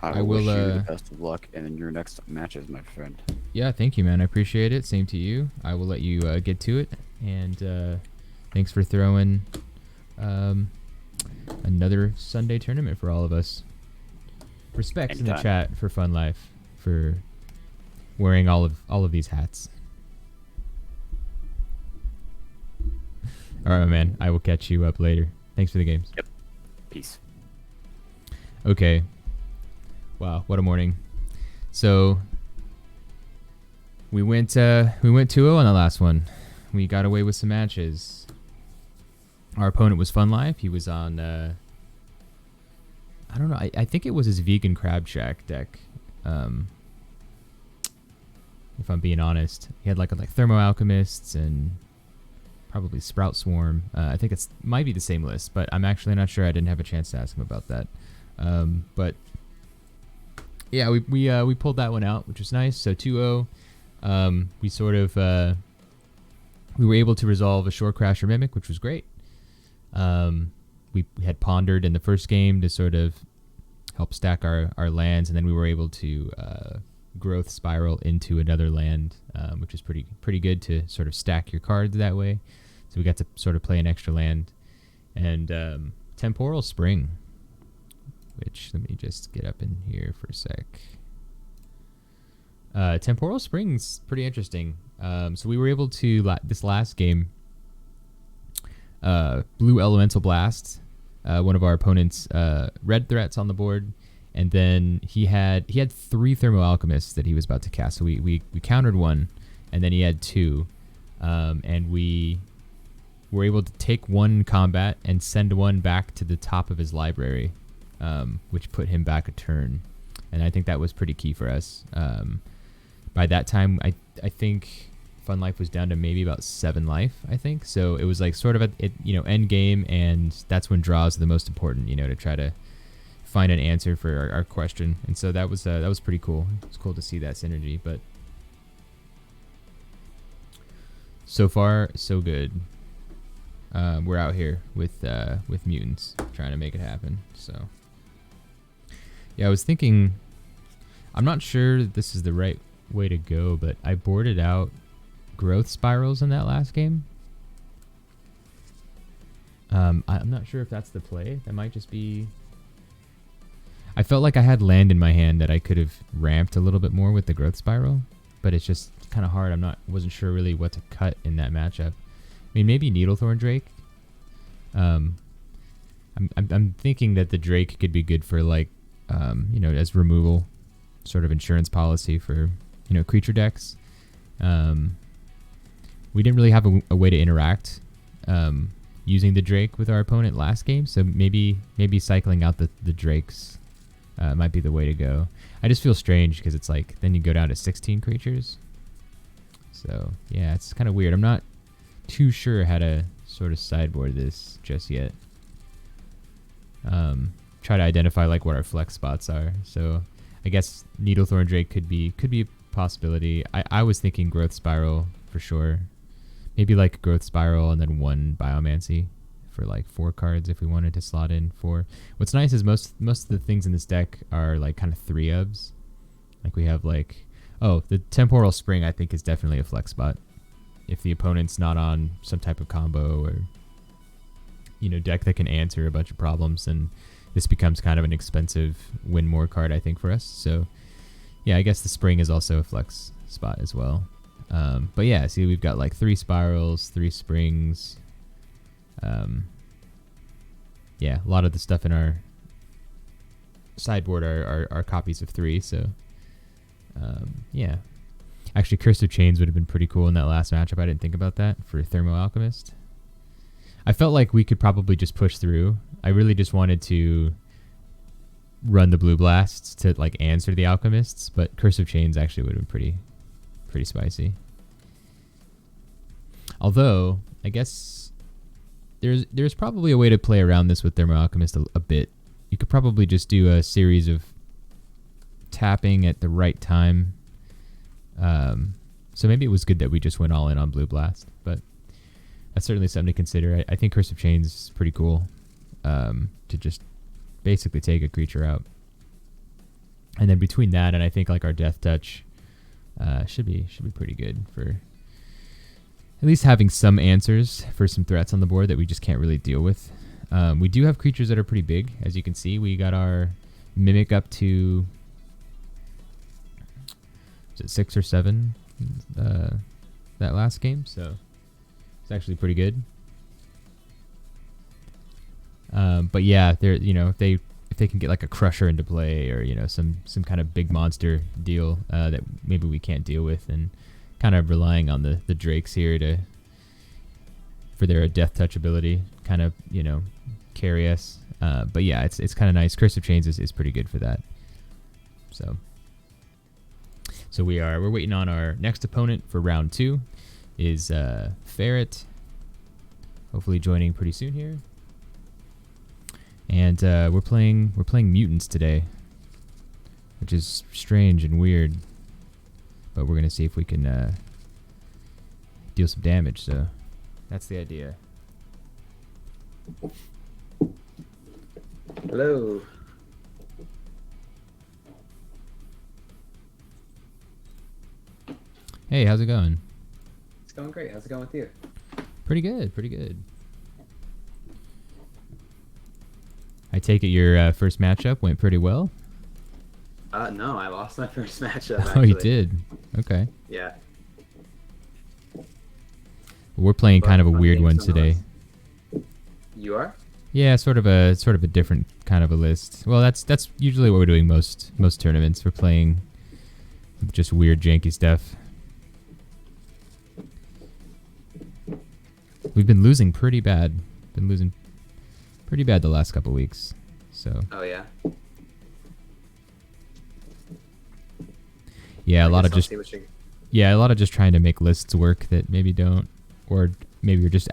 I will wish will, you the best of luck in your next matches, my friend. Yeah, thank you, man. I appreciate it. Same to you. I will let you get to it. And thanks for throwing another Sunday tournament for all of us. Respects in the Anytime. chat for Fun Life for wearing all of these hats. All right, my man. I will catch you up later. Thanks for the games. Yep. Peace. Okay. Wow, what a morning. So we went 2-0 on the last one. We got away with some matches. Our opponent was Fun Life. He was on I don't know. I think it was his vegan crab shack deck. If I'm being honest, he had like Thermo Alchemists and probably Sprout Swarm. I think might be the same list, but I'm actually not sure. I didn't have a chance to ask him about that. But yeah, we pulled that one out, which was nice. So 2-0. We sort of we were able to resolve a Shore Crasher Mimic, which was great. We had pondered in the first game to sort of help stack our lands, and then we were able to growth spiral into another land, which is pretty good to sort of stack your cards that way. So we got to sort of play an extra land. And Temporal Spring, which let me just get up in here for a sec. Temporal Spring's pretty interesting. So we were able to, this last game, Blue Elemental Blast, one of our opponents' red threats on the board, and then he had 3 Thermo Alchemists that he was about to cast. So we countered one, and then he had 2, and we were able to take 1 combat and send 1 back to the top of his library, which put him back a turn, and I think that was pretty key for us. By that time, I think Fun Life was down to maybe about 7 life, I think. So it was like sort of at end game, and that's when draws are the most important, to try to find an answer for our question. And so that was pretty cool. It was cool to see that synergy. But so far, so good. We're out here with Mutants trying to make it happen. So yeah, I was thinking, I'm not sure that this is the right way to go, but I boarded out growth spirals in that last game. I'm not sure if that's the play. That might just be... I felt like I had land in my hand that I could have ramped a little bit more with the growth spiral, but it's just kind of hard. Wasn't sure really what to cut in that matchup. I mean, maybe Needlethorn Drake. I'm thinking that the Drake could be good for as removal, sort of insurance policy for creature decks. We didn't really have a way to interact using the Drake with our opponent last game, so maybe cycling out the Drakes might be the way to go. I just feel strange because it's like then you go down to 16 creatures. So yeah, it's kind of weird. I'm not too sure how to sort of sideboard this just yet. Try to identify what our flex spots are. So I guess Needlethorn Drake could be a possibility. I was thinking Growth Spiral for sure. Maybe Growth Spiral and then 1 Biomancy for 4 cards if we wanted to slot in 4. What's nice is most of the things in this deck are kind of 3-ofs. We have the Temporal Spring I think is definitely a flex spot. If the opponent's not on some type of combo or deck that can answer a bunch of problems, then this becomes kind of an expensive win more card I think for us. So yeah, I guess the Spring is also a flex spot as well. But yeah, see, we've got 3 spirals, 3 springs. Yeah, a lot of the stuff in our sideboard are copies of 3. So yeah, actually, Curse of Chains would have been pretty cool in that last matchup. I didn't think about that for Thermo Alchemist. I felt like we could probably just push through. I really just wanted to run the blue blasts to like answer the alchemists, but Curse of Chains actually would have been pretty spicy. Although I guess there's probably a way to play around this with Thermo Alchemist a bit. You could probably just do a series of tapping at the right time. So maybe it was good that we just went all in on Blue Blast, but that's certainly something to consider. I think Curse of Chains is pretty cool, to just basically take a creature out. And then between that and I think like our Death Touch should be pretty good for at least having some answers for some threats on the board that we just can't really deal with. We do have creatures that are pretty big. As you can see, we got our Mimic up to, is it 6 or 7 that last game, so it's actually pretty good. But yeah, they're, if they can get like a Crusher into play, or some kind of big monster deal that maybe we can't deal with, and kind of relying on the Drakes here for their Death Touch ability, kind of carry us. But yeah, it's kind of nice. Curse of Chains is pretty good for that. So we're waiting on our next opponent for round 2 is Ferret, hopefully joining pretty soon here. And we're playing Mutants today, which is strange and weird, but we're gonna see if we can deal some damage. So that's the idea. Hello. Hey, how's it going? It's going great. How's it going with you? Pretty good. I take it your first matchup went pretty well? No, I lost my first matchup, Oh, actually. you did? Okay. Yeah. We're playing But kind of a fun weird games one today. nonetheless. You are? Yeah, sort of a different kind of a list. Well, that's usually what we're doing most tournaments. We're playing just weird janky stuff. We've been losing pretty bad. The last couple weeks. So Oh, yeah? yeah, I a lot guess of I'll just see what you... yeah, a lot of just trying to make lists work that maybe don't, or maybe you're just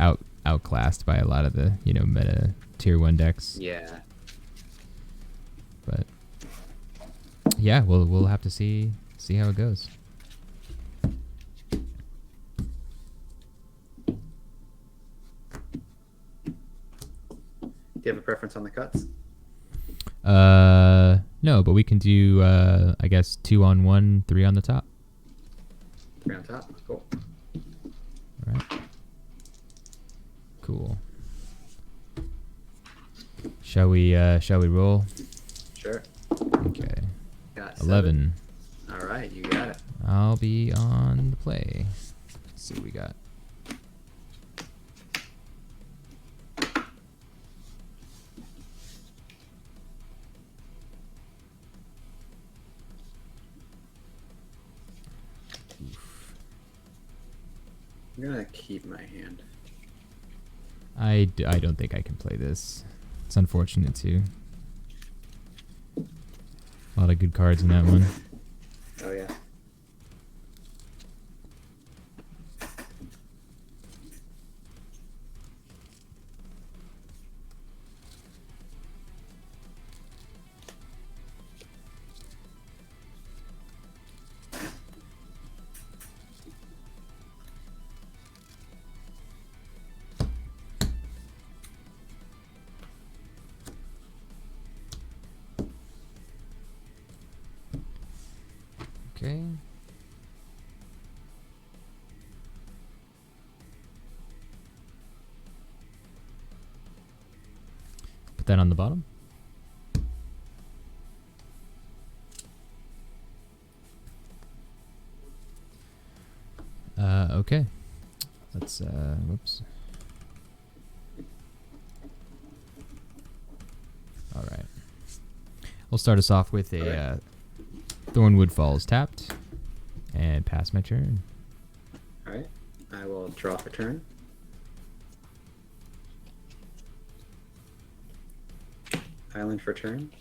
outclassed by a lot of the meta tier 1 decks. Yeah. But yeah, we'll have to see how it goes. Do you have a preference on the cuts? No, but we can do I guess 2 on 1, 3 on the top. 3 on top? Cool. All right. Cool. Shall we roll? Sure. Okay. Got 11. 7. All right, you got it. I'll be on the play. Let's see what we got. I'm gonna keep my hand. I don't think I can play this. It's unfortunate too. A lot of good cards in that one. Oh, yeah. Okay. Put that on the bottom. Okay. Let's whoops. All right. We'll start us off with a Thornwood Falls tapped and pass my turn. All right. I will draw for turn. Island for turn.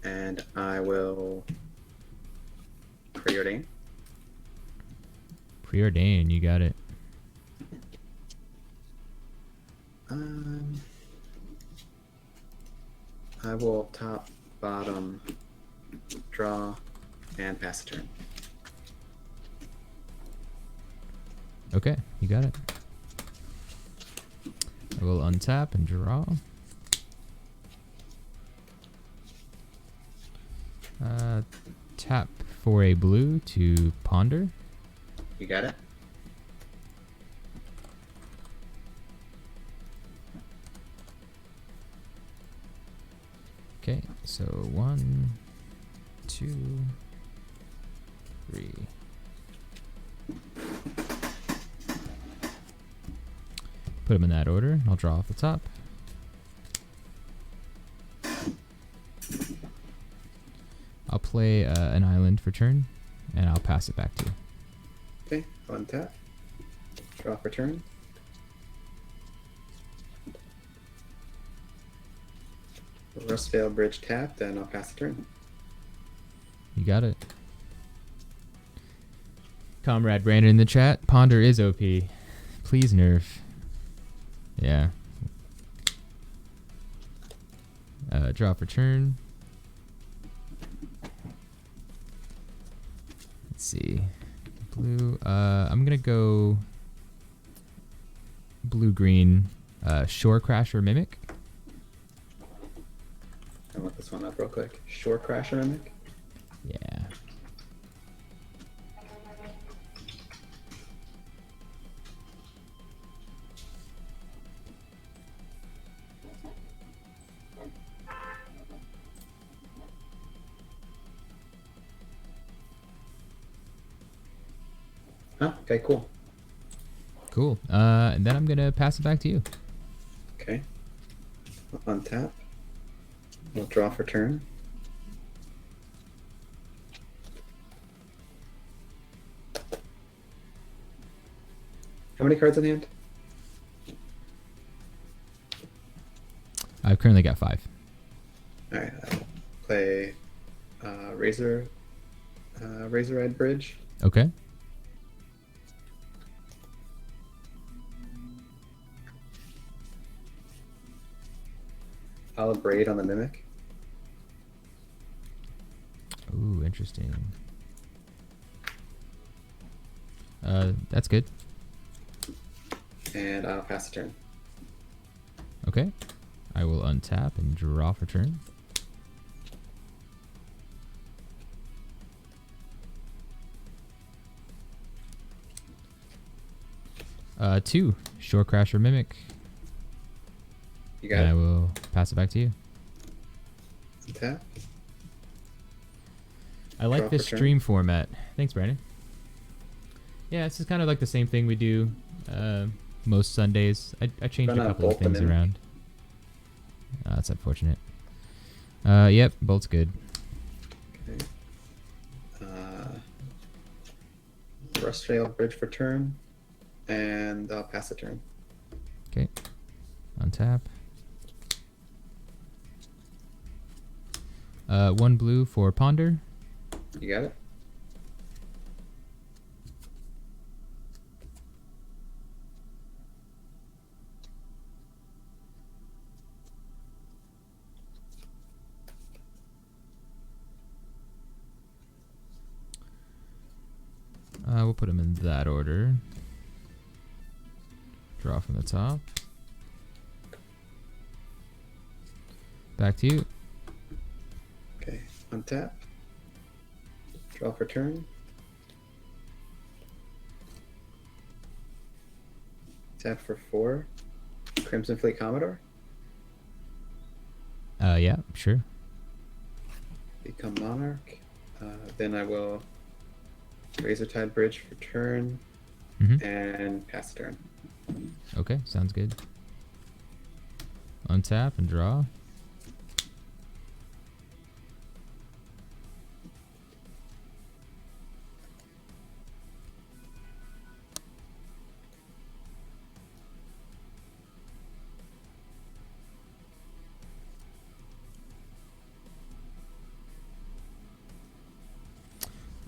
And I will preordain. Preordain, you got it. I will top, bottom, draw, and pass a turn. Okay, you got it. I will untap and draw. Tap for a blue to ponder. You got it? Okay, so 1, 2, 3. Put them in that order. I'll draw off the top. I'll play an island for turn, and I'll pass it back to you. Okay, untap. Draw for turn. Rustdale Bridge tapped, and I'll pass the turn. You got it. Comrade Brandon in the chat. Ponder is OP. Please nerf. Yeah. Draw for turn. Let's see. Blue. I'm gonna go blue-green. Shore Crasher Mimic. I'll look this one up real quick. Shore Crasher Mimic. Yeah. Oh, okay, cool. Cool. And then I'm gonna pass it back to you. Okay. I'll untap. We'll draw for turn. How many cards in hand? I've currently got 5. Alright, I'll play Razor Red Bridge. Okay. Olive Braid on the Mimic. Ooh, interesting. That's good. And I'll pass the turn. Okay. I will untap and draw for turn. Two. Shore Crasher Mimic. You got And I it. will pass it back to you. Tap. I like Draw this for turn. stream format. Thanks, Brandon. Yeah, this is kind of like the same thing we do most Sundays. I changed Run a out of couple of bolt the things Mimic. around. That's unfortunate. Yep, bolt's good. Okay. Rustdale Bridge for turn. And I'll pass the turn. Okay. Untap. 1 blue for ponder. You got it? We'll put them in that order. Draw from the top. Back to you. Okay. Untap. Draw for turn. Tap for 4. Crimson Fleet Commodore. Yeah, sure. Become Monarch. Then I will Razortide Bridge for turn and pass the turn. Okay, sounds good. Untap and draw.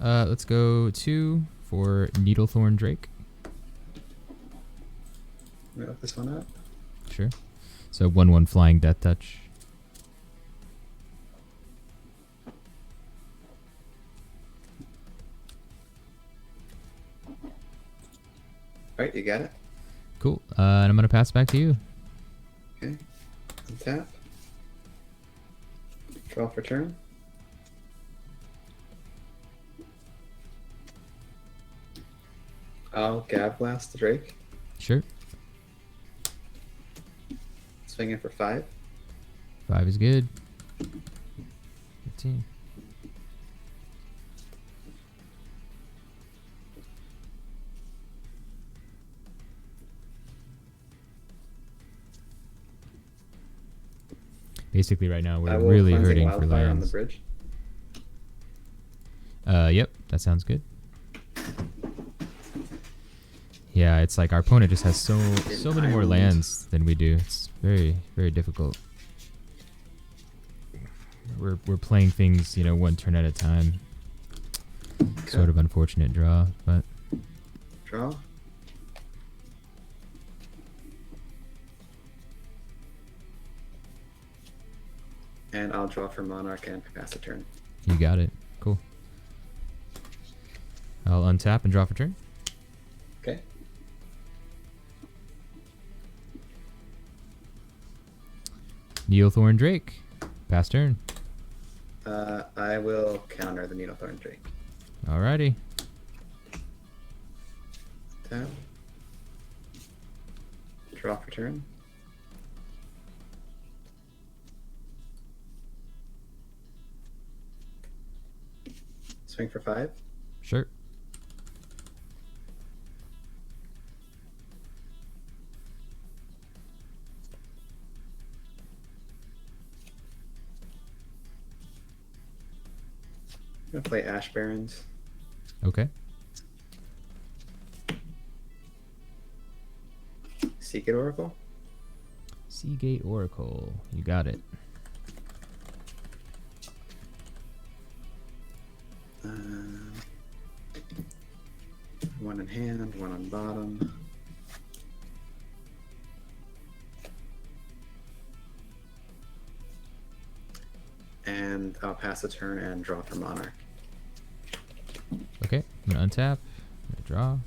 Let's go 2 for Needlethorn Drake. Let me look this one up. Sure. So 1/1 flying Death Touch. Alright, you got it. Cool. And I'm gonna pass back to you. Okay. Untap. Draw for turn. I'll Gav Blast the Drake. Sure. Swing in for 5. 5 is good. 15. Basically, right now I we're will really Cleansing hurting for Wildfire on the lands. bridge. Yep, that sounds good. Yeah, it's like our opponent just has so many more Island. lands than we do. It's very, very difficult. We're playing things, 1 turn at a time. Okay. Sort of unfortunate draw, but Draw. And I'll draw for Monarch and pass the turn. you got it. Cool. I'll untap and draw for turn. Okay. Needlethorn Drake. Pass turn. I will counter the Needlethorn Drake. Alrighty. Tap. Draw for turn. Swing for 5. Sure. I'm gonna play Ash Barrens. Okay. Seagate Oracle. Seagate Oracle. You got it. One in hand, one on bottom. And I'll pass the turn and draw for Monarch. Okay. I'm gonna untap. Draw.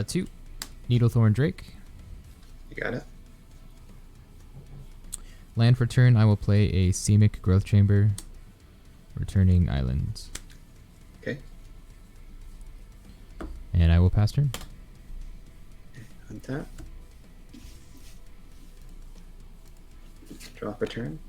Two. Needlethorn Drake. You got it? Land for turn, I will play a Simic Growth Chamber, returning islands. Okay. And I will pass turn. Untap. Draw for turn.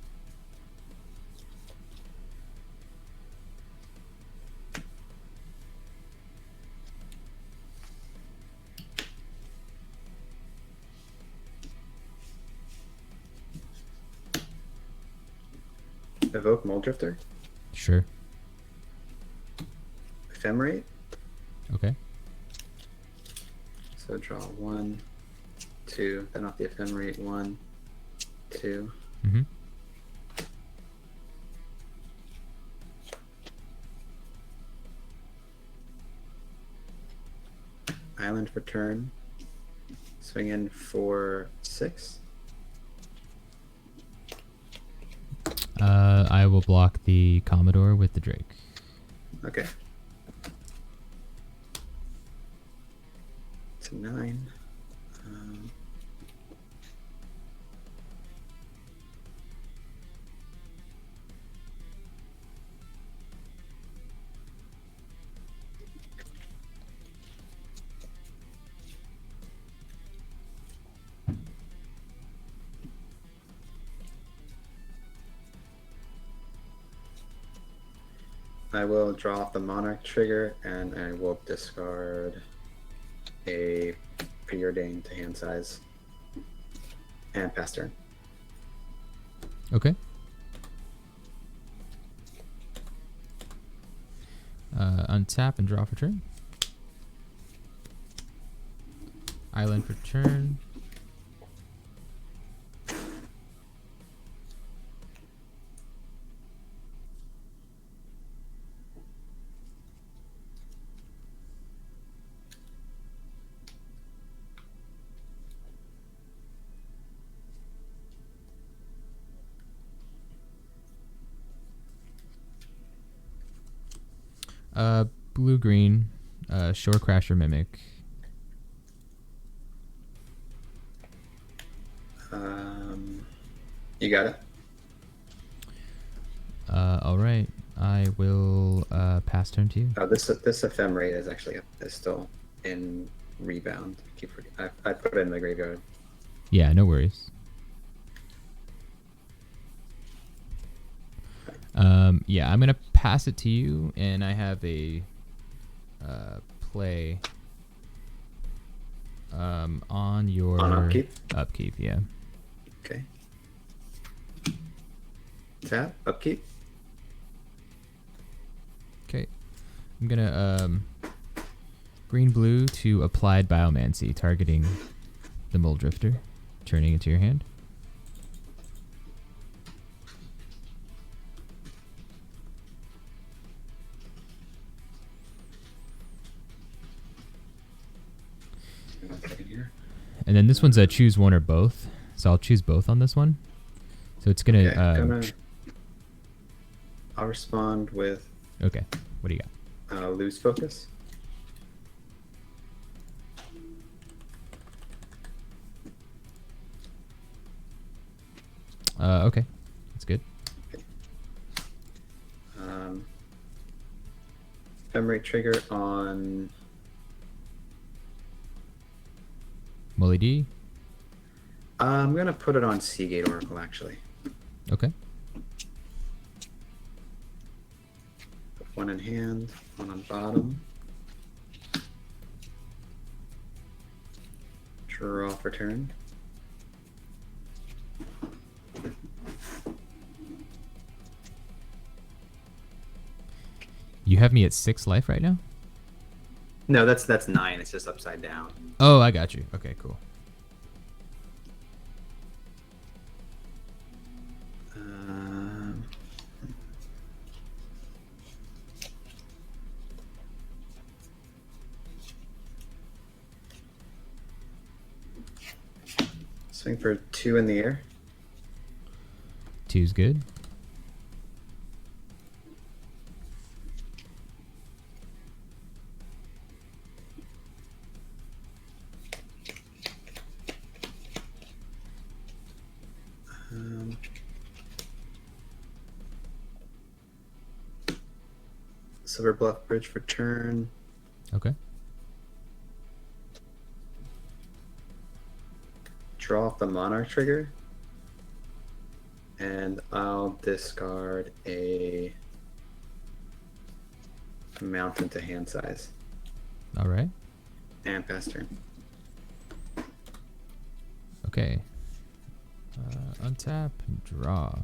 Evoke Muldrifter. Sure. Ephemerate. Okay. So draw 1, 2, then off the Ephemerate 1, 2. Mm-hmm. Island for turn. Swing in for 6. I will block the Commodore with the Drake. Okay. It's a 9. I will draw off the Monarch trigger, and I will discard a Preordain to hand size and pass turn. Okay. Untap and draw for turn. Island for turn. Blue green, Shore Crasher Mimic. You got it. All right. I will pass turn to you. Oh, this ephemerate is actually is still in rebound. I keep forgetting. I put it in the graveyard. Yeah, no worries. Yeah, I'm gonna pass it to you, and I have a play on your On upkeep? Upkeep, yeah. Okay. Tap, upkeep. Okay. I'm gonna green blue to Applied Biomancy, targeting the Mole Drifter, turning into your hand. And then this one's a choose one or both. So I'll choose both on this one. So it's gonna. Okay, I'll respond with. Okay. What do you got? Lose focus. Okay. That's good. Ephemerate trigger on. Molly D. I'm gonna put it on Seagate Oracle actually. Okay. Put one in hand, one on bottom. Draw for turn. You have me at 6 life right now? No, that's 9. It's just upside down. Oh, I got you. Okay, cool. Swing for 2 in the air. 2's good. Silver Bluff Bridge for turn. Okay. Draw off the Monarch trigger. And I'll discard a Mountain to hand size. All right. And pass turn. Okay. Untap and draw.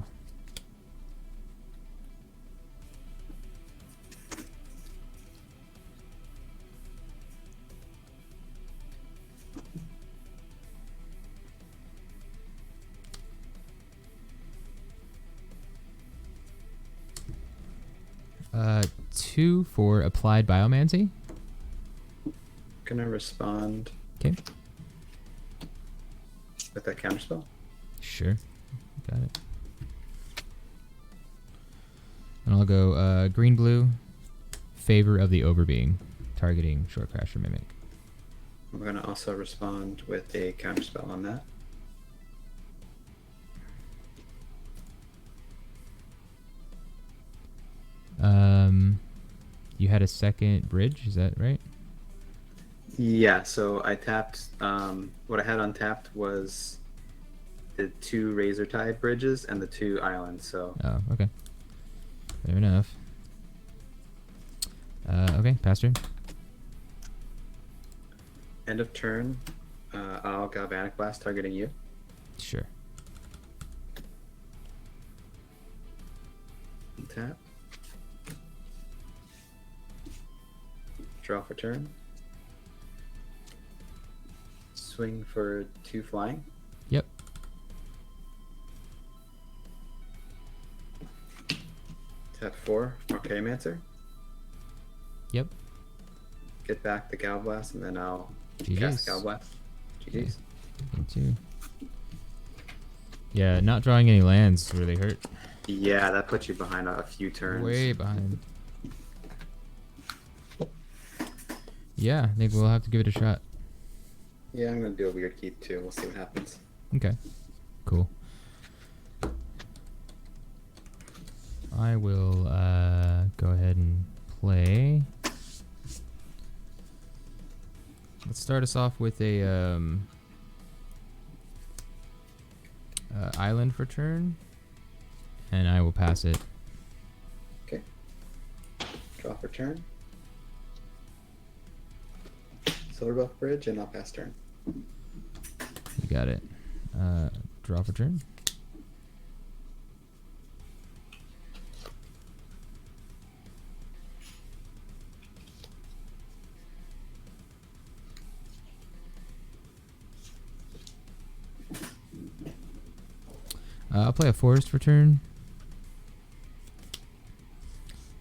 Two for Applied Biomancy. Gonna respond Okay. with that counterspell. Sure. Got it. And I'll go green blue, Favor of the Overbeing, targeting Shore Crasher Mimic. I'm gonna also respond with a counterspell on that. You had a second bridge, is that right? Yeah, so I tapped. What I had untapped was the 2 Razor Tide bridges and the 2 islands. So. Oh, okay. Fair enough. Okay, pass turn. End of turn. I'll Galvanic Blast targeting you. Sure. Tap. Draw for turn. swing for 2 flying. Yep. Tap 4, Archaeomancer. Yep. Get back the Galblast, and then I'll GG's. cast Galblast. GG's. Me too. Yeah, not drawing any lands really hurt. Yeah, that puts you behind a few turns. Way behind. Yeah, I think we'll have to give it a shot. Yeah, I'm gonna do a weird keep too. We'll see what happens. Okay. Cool. I will go ahead and play. Let's start us off with a island for turn, and I will pass it. Okay. Draw for turn. Silver Buff Bridge, and I'll pass turn. You got it. Draw for turn. I'll play a forest for turn.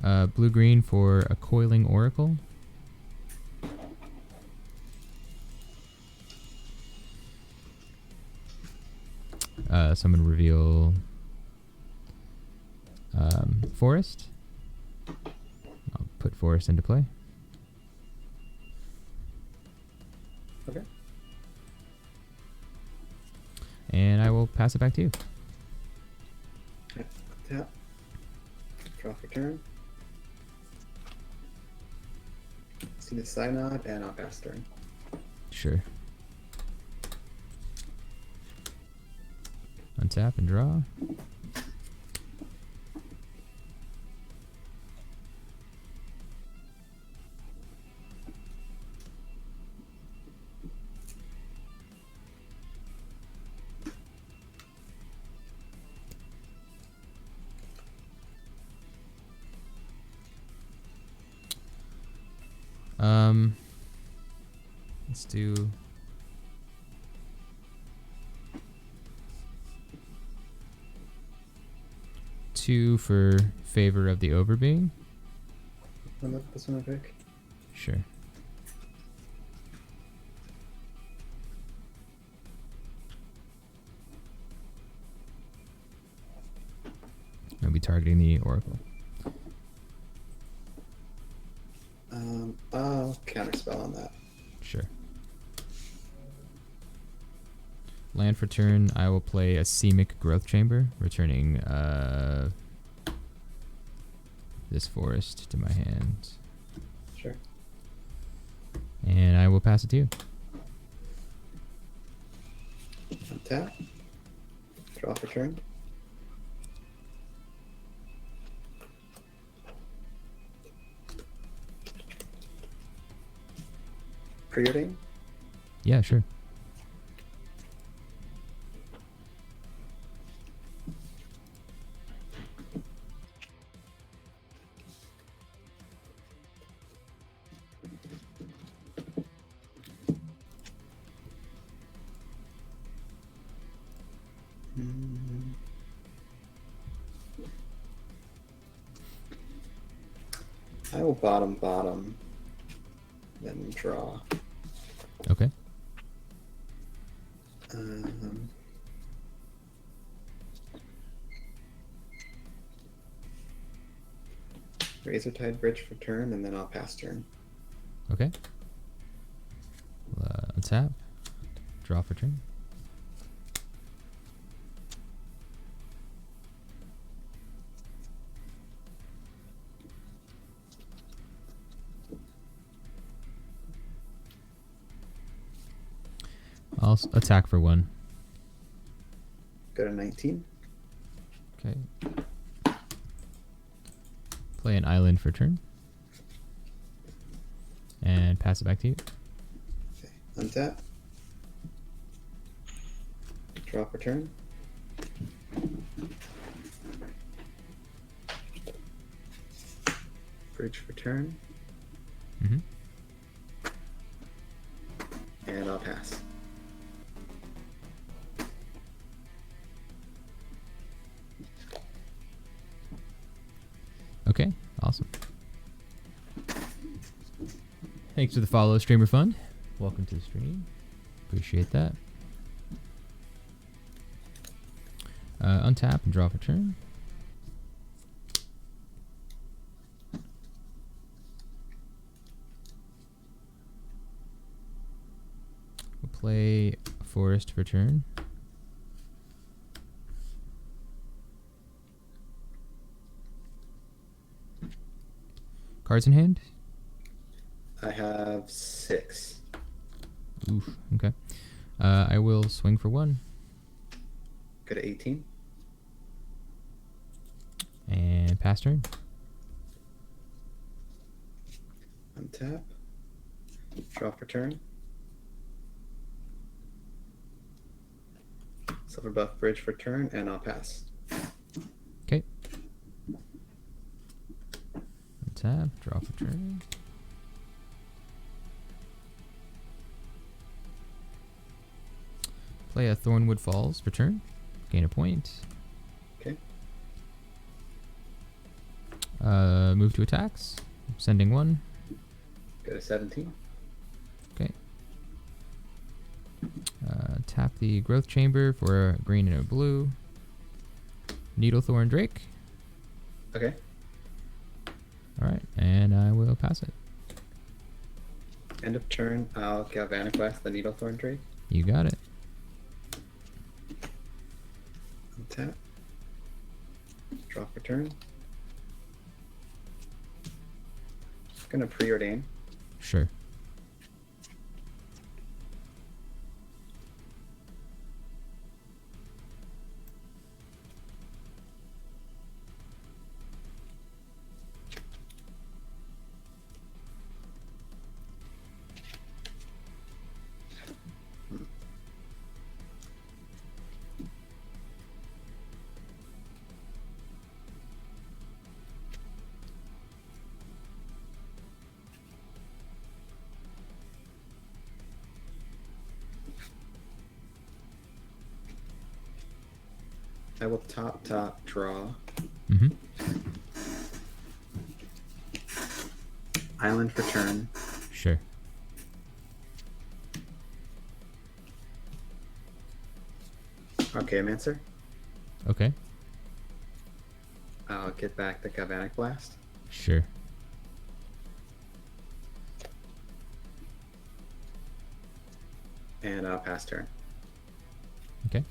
Blue-green for a coiling oracle. Someone reveal forest. I'll put forest into play. Okay. And I will pass it back to you. Tap. Draw for turn. See the Synod, and I'll pass turn. Sure. Untap and draw. Let's do two for favor of the overbeing. This one I pick. Sure. I'll be targeting the oracle. I'll counterspell on that. Sure. Land for turn, I will play a Simic Growth Chamber, returning this forest to my hand. Sure. And I will pass it to you. Untap. Draw for turn. Preordain. Yeah, sure. I will bottom, then draw. Okay. Razortide Bridge for turn, and then I'll pass turn. Okay. Untap. Draw for turn. I'll attack for 1. Go to 19. Okay. Play an island for turn. And pass it back to you. Okay. Untap. Draw for turn. Bridge for turn. Mm-hmm. And I'll pass. Thanks for the follow, Streamer Fund. Welcome to the stream. Appreciate that. Untap and draw for turn. We'll play Forest for turn. Cards in hand? I have 6. Oof, okay. I will swing for 1. Go to 18. And pass turn. Untap. Draw for turn. Silver buff bridge for turn, and I'll pass. Okay. Untap, draw for turn. Play a Thornwood Falls for turn. Gain a point. Okay. Move to attacks. Sending 1. Go to 17. Okay. Tap the Growth Chamber for a green and a blue. Needlethorn Drake. Okay. Alright, and I will pass it. End of turn, I'll Galvanic Blast the Needlethorn Drake. You got it. Untap. Draw for turn. Gonna preordain. Sure. I will top draw. Mm-hmm. Island for turn. Sure. Okay, Mancer. Okay. I'll get back the Galvanic Blast. Sure. And I'll pass turn. Okay.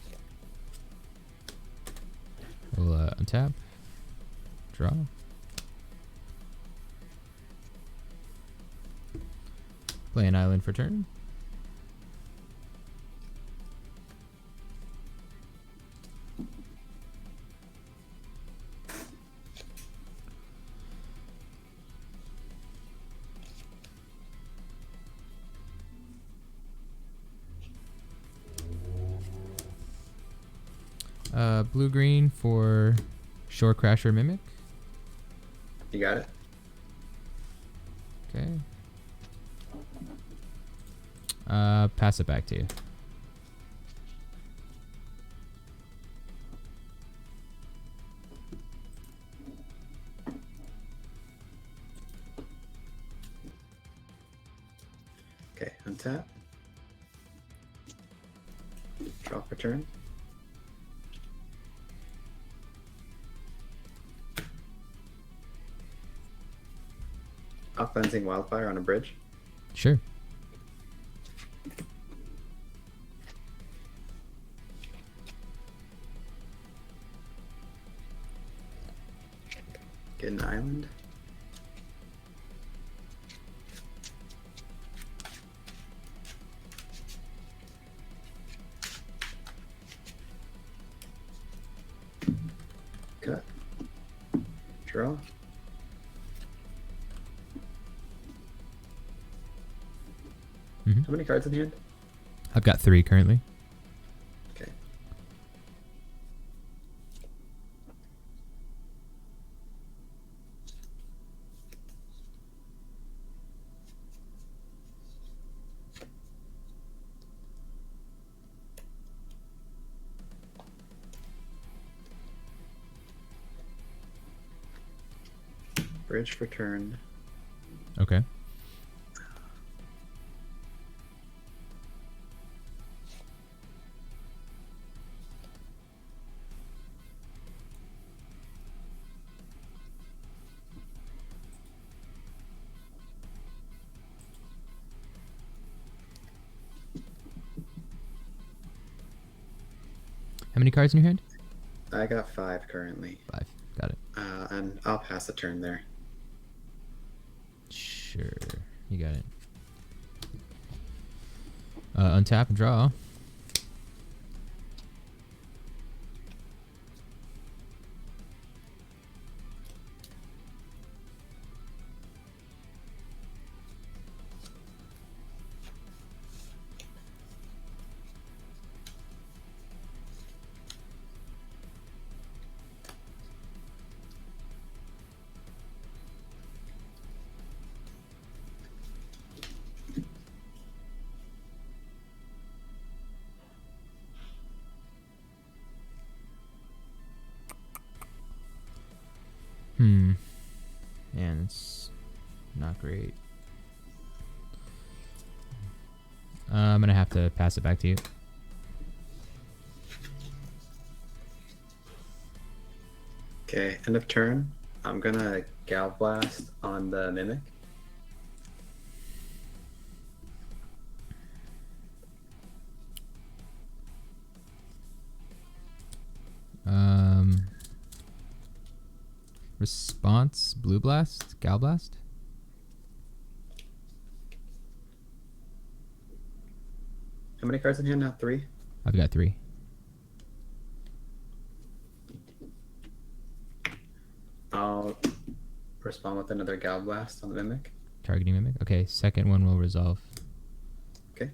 We'll untap. Draw. Play an island for turn. Blue-green for Shore Crasher Mimic. You got it? Okay. Pass it back to you. Okay, untap. Draw for turn. Cleansing Wildfire on a bridge. Sure. Get an island. Cut. Draw. Mm-hmm. How many cards in hand? I've got 3 currently. Okay. Bridge for turn. Okay. How many cards in your hand? I got 5 currently. 5. Got it. And I'll pass a turn there. Sure. You got it. Untap and draw. Man, it's not great. I'm gonna have to pass it back to you. Okay, end of turn. I'm gonna Gal Blast on the Mimic. Response, Blue Blast, Gal Blast. How many cards in hand now? 3? I've got 3. I'll respond with another Gal Blast on the Mimic. Targeting Mimic. Okay, second one will resolve. Okay.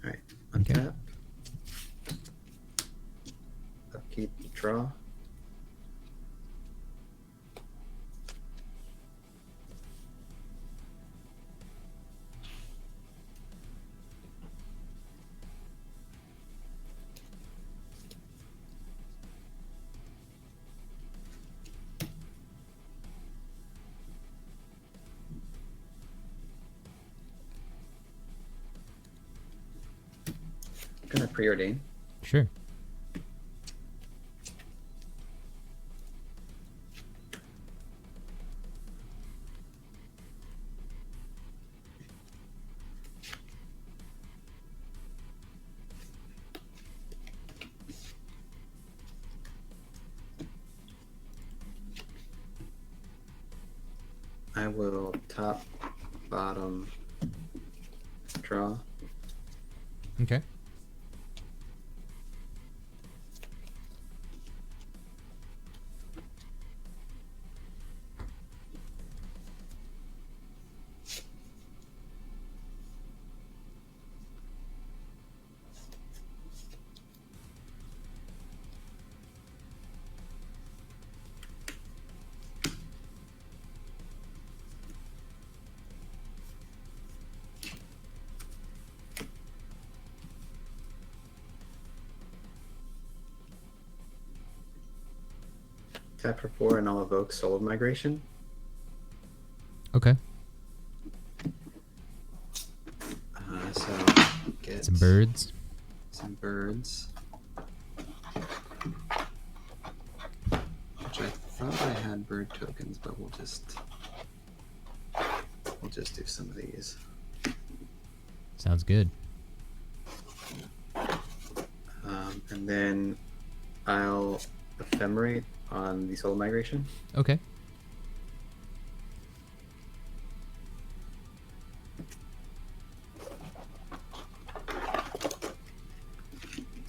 Alright, untap. Upkeep, draw. Gonna preordain. Sure. I will top, bottom, draw. Okay. Tap for 4 and I'll evoke Soul of Migration. Okay. So get Some birds. Some birds. Which I thought I had bird tokens, but we'll just do some of these. Sounds good. And then I'll ephemerate on the Soul Migration. Okay.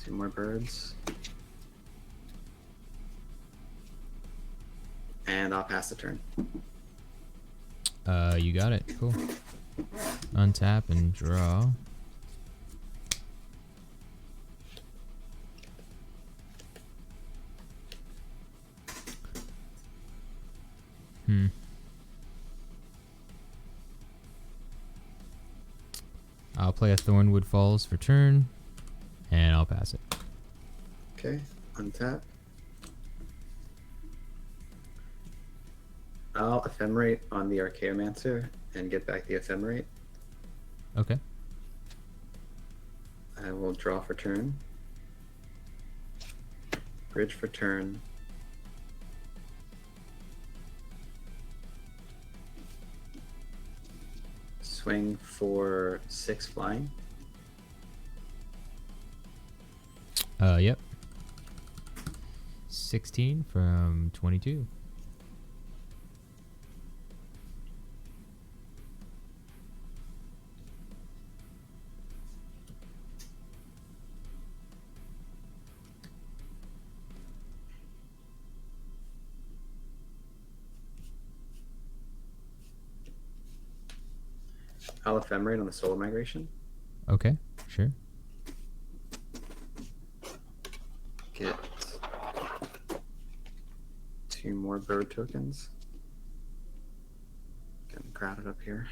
Two more birds. And I'll pass the turn. You got it. Cool. Untap and draw. I'll play a Thornwood Falls for turn, and I'll pass it. Okay, untap. I'll ephemerate on the Archaeomancer and get back the ephemerate. Okay. I will draw for turn. Bridge for turn. swing for 6 flying. Yep. 16 from 22. I'll ephemerate on the solar migration. Okay, sure. Get 2 more bird tokens. Getting crowded up here.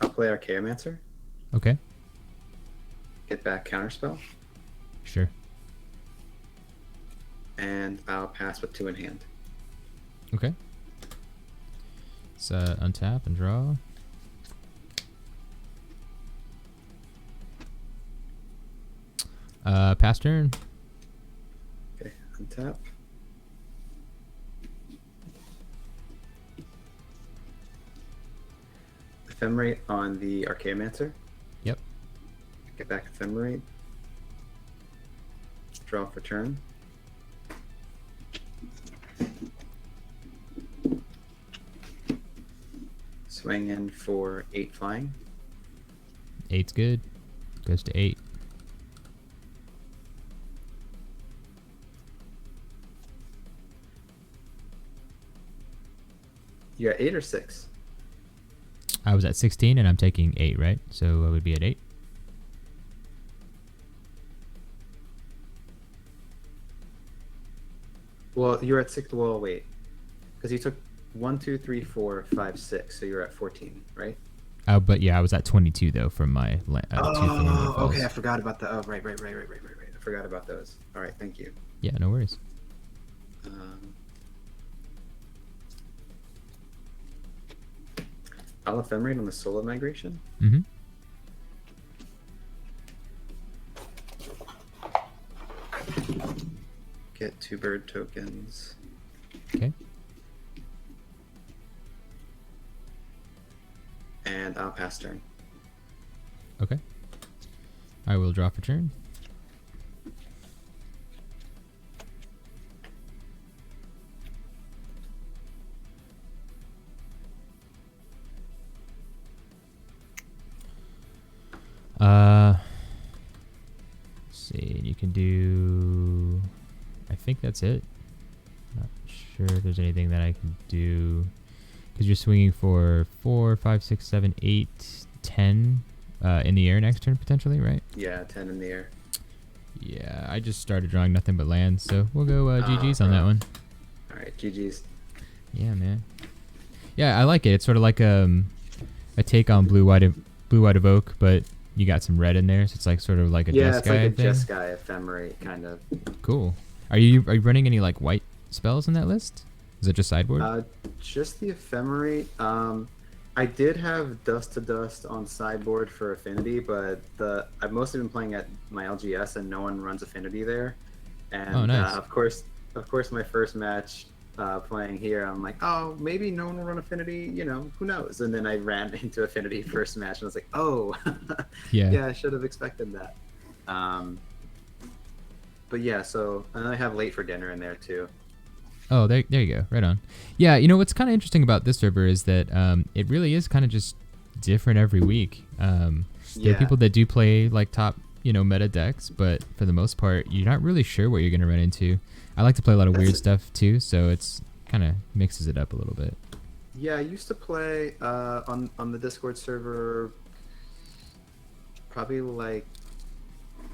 I'll play Archaeomancer. Okay, Get back Counterspell. sure. And I'll pass with 2 in hand. Okay. Let's untap and draw. Pass turn. Okay, untap. Ephemerate on the Archaeomancer. Yep. Get back Ephemerate. Draw for turn. Swing in for 8 flying. 8's good. Goes to 8. You got 8 or 6? I was at 16 and I'm taking 8, right? So I would be at 8. Well, you're at 6. Well, wait. Because you took 1, 2, 3, 4, 5, 6. So you're at 14, right? But yeah, I was at 22 though from my 2 Thorn okay. I forgot about the. Oh, right. I forgot about those. All right, thank you. Yeah, no worries. I'll ephemerate on the Solar Migration. Mm-hmm. Get 2 bird tokens. Okay. And I'll pass turn. Okay. I will draw for turn. Let's see, you can do. I think that's it. Not sure if there's anything that I can do. Because you're swinging for 4, 5, 6, 7, 8, 10 in the air next turn, potentially, right? Yeah, 10 in the air. Yeah, I just started drawing nothing but lands, so we'll go GG's on that one. All right, GG's. Yeah, man. Yeah, I like it. It's sort of like a take on blue white evoke, but you got some red in there, so it's like sort of like a Yeah, it's like a thing. Jeskai ephemerate kind of. Cool. Are you running any like white spells in that list? Is it just sideboard? Just the ephemerate. I did have Dust to Dust on sideboard for Affinity, but I've mostly been playing at my LGS and no one runs Affinity there. And Oh, nice. of course, my first match playing here, I'm like, oh, maybe no one will run Affinity. You know, who knows? And then I ran into Affinity first match, and I was like, oh, Yeah. I should have expected that. But yeah, so and I have Late for Dinner in there too. Oh, there you go. Right on. Yeah, you know what's kind of interesting about this server is that it really is kind of just different every week. There are people that do play like top, meta decks, but for the most part, you're not really sure what you're going to run into. I like to play a lot of weird stuff too, so it's kind of mixes it up a little bit. Yeah, I used to play on the Discord server probably like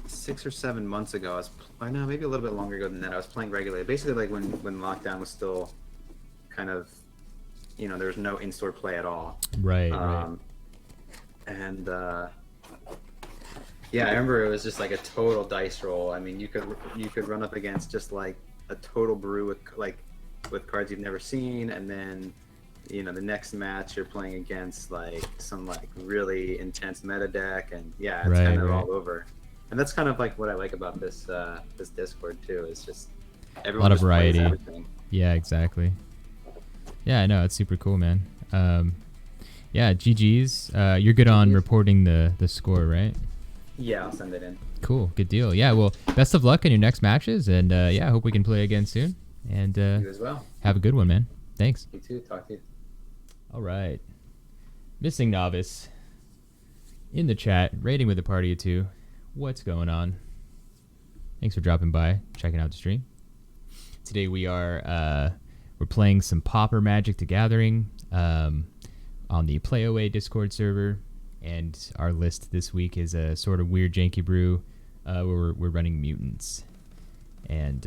6 or 7 months ago. No, maybe a little bit longer ago than that. I was playing regularly. Basically, like when lockdown was still kind of, there was no in-store play at all. Right. And yeah, I remember it was just like a total dice roll. I mean, you could run up against just like a total brew with cards you've never seen, and then you know, the next match you're playing against like some like really intense meta deck, and yeah, it's Right, kind of right. all over. And that's kind of like what I like about this this Discord too. Is just everyone lot of just plays variety. everything. Yeah, exactly. Yeah, I know, it's super cool, man. Yeah, GG's. You're good on GG's. reporting the score, right? Yeah, I'll send it in. Cool, good deal. Yeah, well, best of luck in your next matches, and yeah, I hope we can play again soon. And You as well. have a good one, man. Thanks. You too. Talk to you. All right. Missing Novice in the chat, rating with a party of two. What's going on? Thanks for dropping by, checking out the stream. Today we are we're playing some Pauper Magic the Gathering on the PlayAway Discord server, and our list this week is a sort of weird janky brew where we're running Mutants. And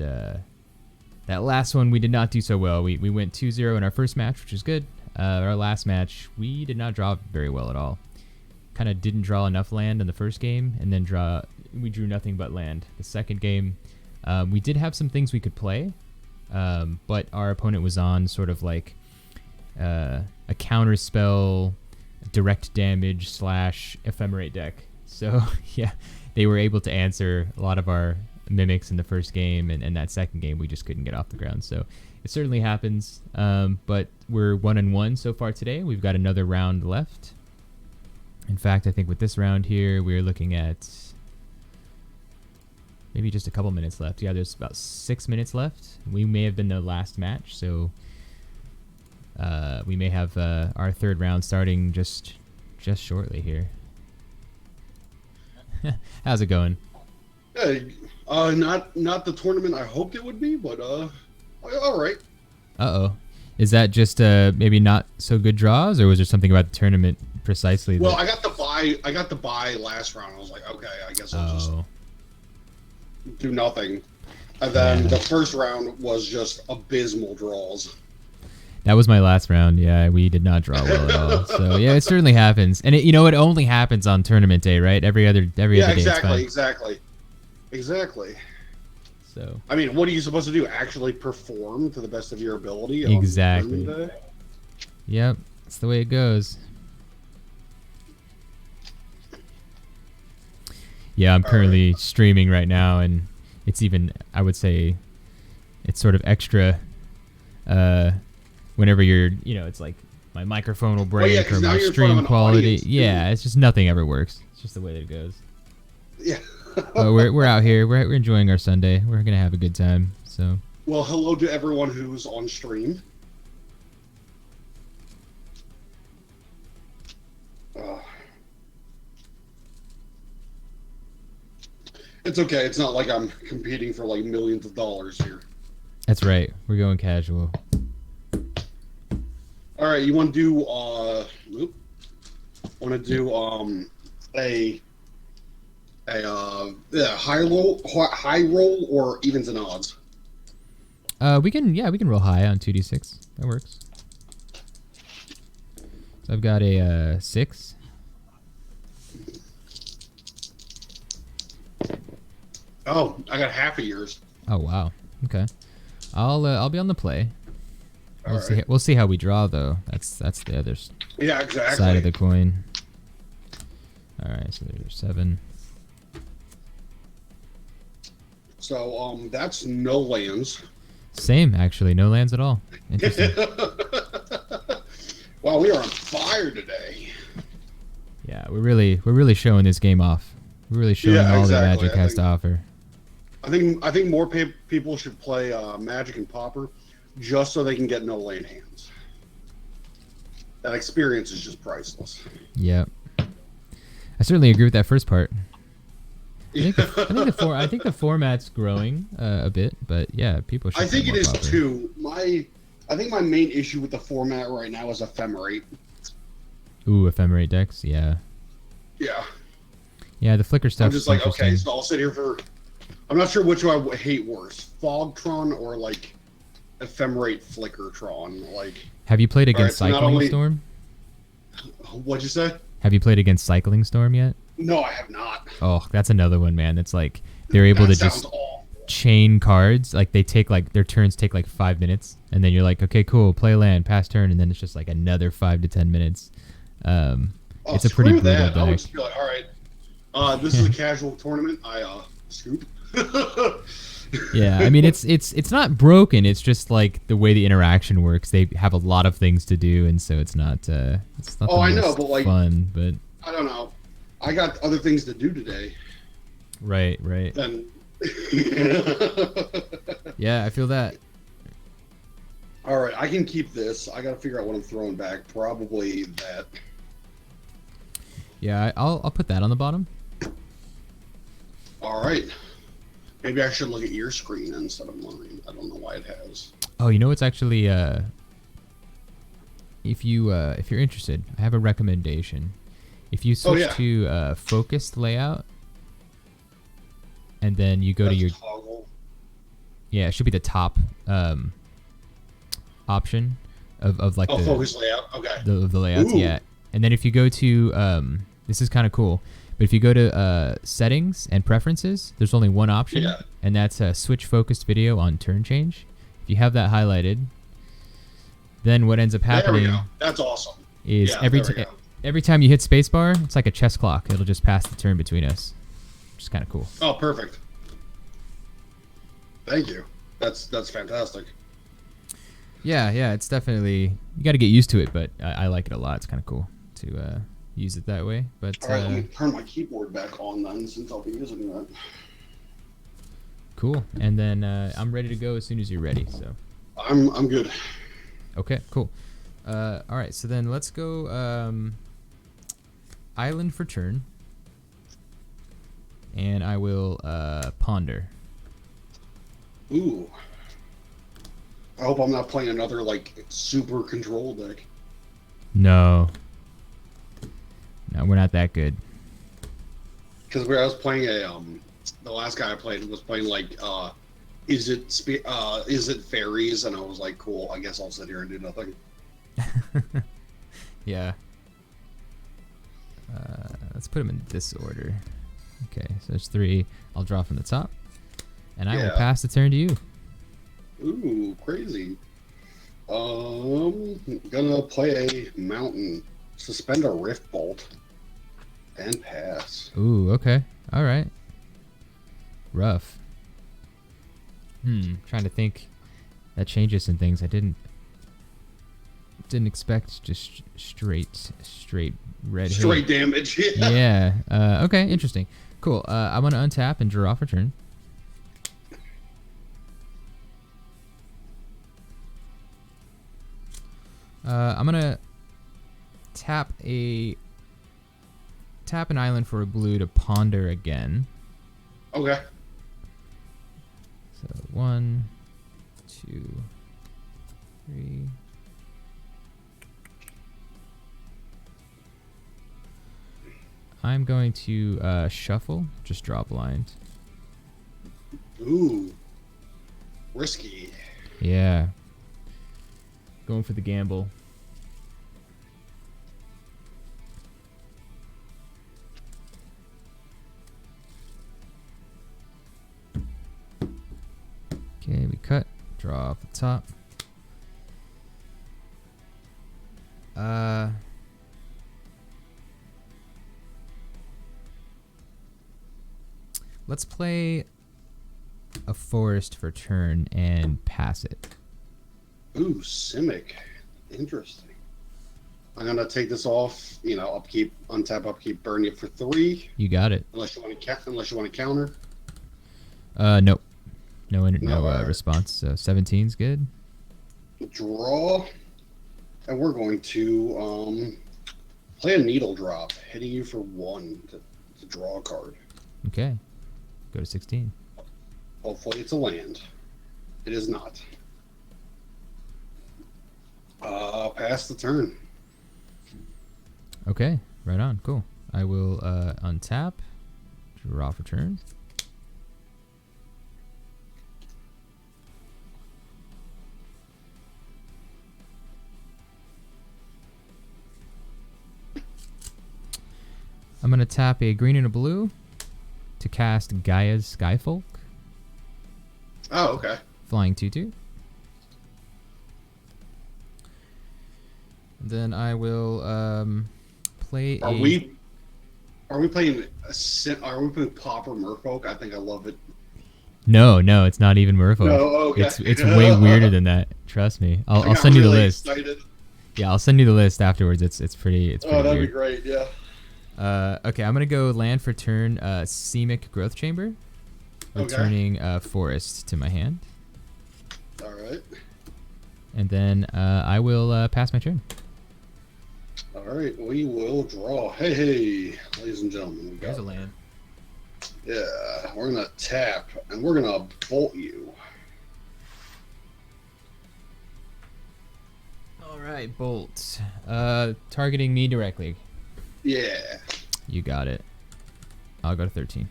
that last one we did not do so well. We went 2-0 in our first match, which is good. Our last match we did not draw very well at all. Kind of didn't draw enough land in the first game, and then we drew nothing but land. The second game, we did have some things we could play, but our opponent was on sort of like a counter spell, direct damage / ephemerate deck. So yeah, they were able to answer a lot of our mimics in the first game, and that second game we just couldn't get off the ground. So it certainly happens, but we're 1-1 so far today. We've got another round left. In fact, I think with this round here, we're looking at maybe just a couple minutes left. Yeah, there's about 6 minutes left. We may have been the last match, so we may have our third round starting just shortly here. How's it going? Hey, not the tournament I hoped it would be, but all right. Uh-oh. Is that just maybe not so good draws, or was there something about the tournament precisely? Well, I got the buy last round. I was like, okay, I guess I'll just do nothing. And then the first round was just abysmal draws. That was my last round. Yeah, we did not draw well at all. So yeah, it certainly happens, and it only happens on tournament day, right? Every other day. Exactly. So I mean, what are you supposed to do? Actually perform to the best of your ability? Exactly. On tournament day? Yep, that's the way it goes. Yeah, I'm currently streaming right now, and it's even, I would say, it's sort of extra whenever you're, it's like my microphone will break or my stream quality. Yeah, it's just nothing ever works. It's just the way that it goes. Yeah. But we're out here. We're enjoying our Sunday. We're going to have a good time. So. Well, hello to everyone who's on stream. It's okay. It's not like I'm competing for like millions of dollars here. That's right. We're going casual. All right, you want to do a high roll or evens and odds? We can roll high on 2d6. That works. So I've got a 6. Oh, I got half of yours. Oh wow. Okay. I'll be on the play. All right. We'll see how we draw though. That's the other side of the coin. All right, so there's 7. So that's no lands. Same actually, no lands at all. Interesting. Wow, we are on fire today. Yeah, we're really showing this game off. We're really showing all that Magic has to offer. I think more people should play Magic and Pauper just so they can get no lane hands. That experience is just priceless. Yep. I certainly agree with that first part. I think the format's growing a bit, but yeah, people should. I think it is Pauper. too. I think my main issue with the format right now is ephemerate. Ooh, ephemerate decks, yeah. Yeah. Yeah, the flicker stuff. I'm just like, okay, so I'll sit here for. I'm not sure which one I hate worse, Fogtron or like ephemerate Flickertron. Like, have you played against so Cycling Storm? What'd you say? Have you played against Cycling Storm yet? No, I have not. Oh, that's another one, man. It's like they're able to just awful. chain cards. Like they take like their turns take like 5 minutes, and then you're like, okay, cool, play land, pass turn, and then it's just like another 5 to 10 minutes. It's a pretty screw brutal that. I would deck. just be like, all right, this is a casual tournament. I scoop. Yeah, I mean it's not broken. It's just like the way the interaction works. They have a lot of things to do, and so it's not. It's not. Oh, the I know, most but like fun, but I don't know. I got other things to do today. right. Then. Yeah, I feel that. All right, I can keep this. I got to figure out what I'm throwing back. Probably that. Yeah, I'll put that on the bottom. All right. Maybe I should look at your screen instead of mine. I don't know why it has. Oh, you know what's actually if you're interested, I have a recommendation. If you switch to focused layout, and then you go to your toggle. Yeah, it should be the top option of like the focus layout. Okay. The layouts. Ooh. Yeah, and then if you go to this is kind of cool, but if you go to settings and preferences, there's only one option, and that's switch focused video on turn change. If you have that highlighted, then what ends up happening There we go. That's awesome. is every time you hit spacebar, it's like a chess clock. It'll just pass the turn between us, which is kind of cool. Oh, perfect. Thank you. That's fantastic. Yeah, it's definitely, you got to get used to it, but I like it a lot. It's kind of cool to use it that way. But all right, let me turn my keyboard back on then, since I'll be using that. Cool. And then I'm ready to go as soon as you're ready. So I'm good. okay, cool. All right, so then let's go island for turn, and I will ponder. Ooh. I hope I'm not playing another like super control deck. No, we're not that good. Because where I was playing the last guy I played was playing like is it fairies, and I was like, cool, I guess I'll sit here and do nothing. Yeah. Let's put them in this order. Okay, so there's 3. I'll draw from the top, and I will pass the turn to you. Ooh, crazy. Gonna play a mountain, suspend a rift bolt, and pass. Ooh, okay. All right. Rough. Trying to think. That changes some things. I didn't expect just straight red hit. Straight damage. Yeah. Okay, interesting. Cool. I'm gonna untap and draw for turn. I'm gonna tap an island for a blue to ponder again. Okay. So 1, 2, 3. I'm going to shuffle, just draw blind. Ooh. Risky. Yeah. Going for the gamble. Okay, we cut, draw off the top. Let's play a forest for turn and pass it. Ooh, Simic. Interesting. I'm gonna take this off. Upkeep, untap, upkeep, burn it for 3. You got it. Unless you want to counter. Nope. No right. response. So 17's good. Draw, and we're going to play a needle drop, hitting you for 1 to draw a card. Okay. Go to 16. Hopefully it's a land. It is not. Pass the turn. Okay. Right on. Cool. I will untap, draw for turn. I'm going to tap a green and a blue to cast Gaia's Skyfolk. Oh, okay. Flying 2/2. Then I will play Are a. we playing are we playing Pauper Merfolk? I think I love it. No, it's not even Merfolk. No, okay. It's way weirder than that. Trust me. I'll got send you the really list. excited. Yeah, I'll send you the list afterwards. It's pretty Oh, that'd weird. be great. Yeah. Okay, I'm gonna go land for turn. Simic Growth Chamber, returning Forest to my hand, All right. and then I will pass my turn. All right. We will draw. Hey, ladies and gentlemen. We got land. Yeah, we're gonna tap and we're gonna bolt you. All right, Bolt. Targeting me directly. Yeah. You got it. I'll go to 13.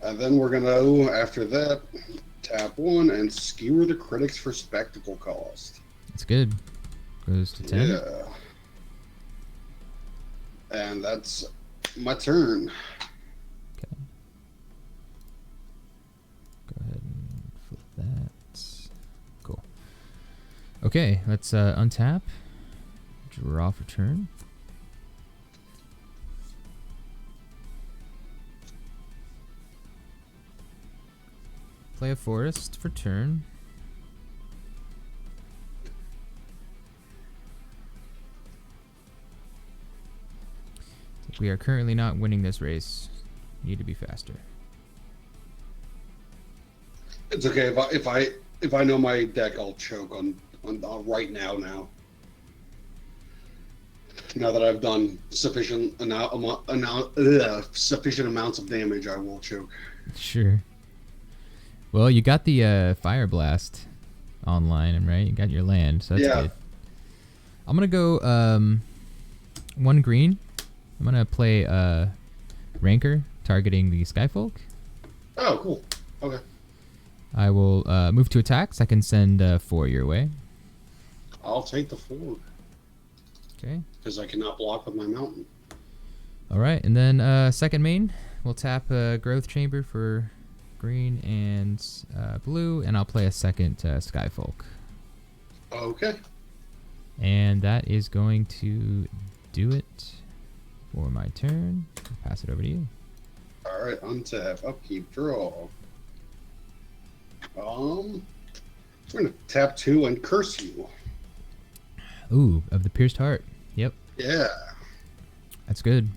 And then we're gonna, after that, tap 1 and skewer the critics for spectacle cost. That's good. Goes to 10. Yeah. And that's my turn. Okay. Go ahead and flip that. Cool. Okay, let's untap. Draw for turn. Play a forest for turn. We are currently not winning this race. Need to be faster. It's okay if I know my deck, I'll choke on right now. Now that I've done sufficient sufficient amounts of damage, I will choke. Sure. Well, you got the Fire Blast online, right? You got your land, so that's good. I'm gonna go 1 green. I'm gonna play Rancor, targeting the Skyfolk. Oh, cool. Okay. I will move to attacks. I can send 4 your way. I'll take the 4 Okay. because I cannot block with my mountain. All right, and then second main, we'll tap Growth Chamber for green and blue, and I'll play a second Skyfolk. Okay. And that is going to do it for my turn. I'll pass it over to you. All right. Untap. Upkeep. Draw. I'm gonna tap 2 and curse you. Ooh, of the Pierced Heart. Yep, Yeah. that's good.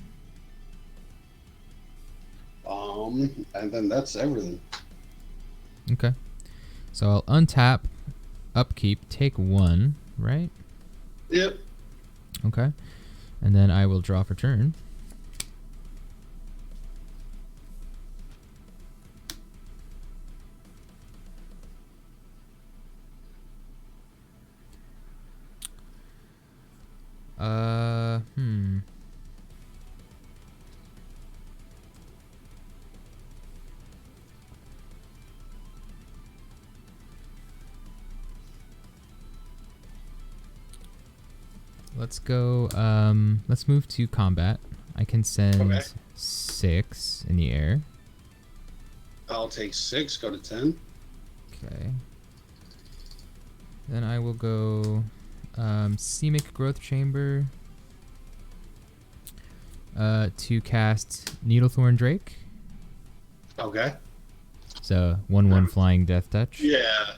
And then that's everything. Okay. So I'll untap, upkeep, take 1, right? Yep. Okay. And then I will draw for turn. Let's go, let's move to combat. I can send 6 in the air. I'll take 6. Go to 10. Okay. Then I will go Simic Growth Chamber to cast Needlethorn Drake. Okay. So 1/1 flying death touch. Yeah.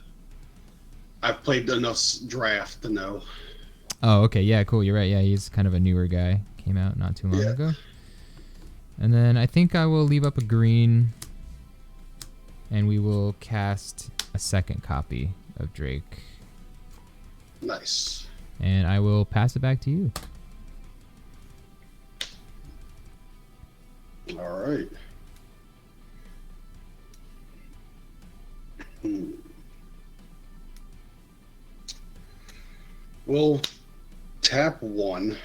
I've played enough draft to know. Oh, okay. Yeah, cool. You're right. Yeah, he's kind of a newer guy. Came out not too long ago. And then I think I will leave up a green, and we will cast a second copy of Drake. Nice. And I will pass it back to you. All right. We'll tap 1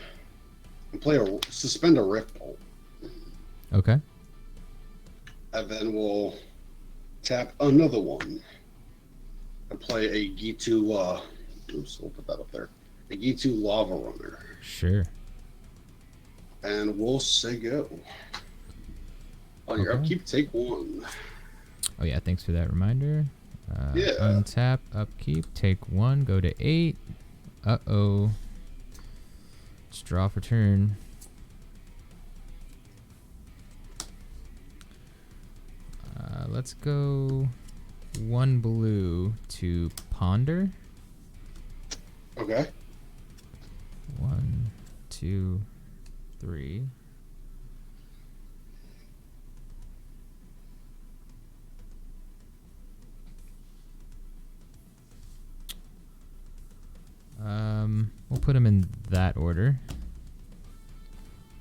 and play suspend a Rift Bolt. Okay. And then we'll tap another 1 and play a G2 oops, we'll put that up there. A G2 Lava Runner. Sure. And we'll say go. On your Okay. upkeep, take 1. Oh yeah, thanks for that reminder. Yeah. Untap, upkeep, take 1, go to 8. Uh-oh. Let's draw for turn. Let's go 1 blue to ponder. Okay. 1, 2, 3. We'll put them in that order.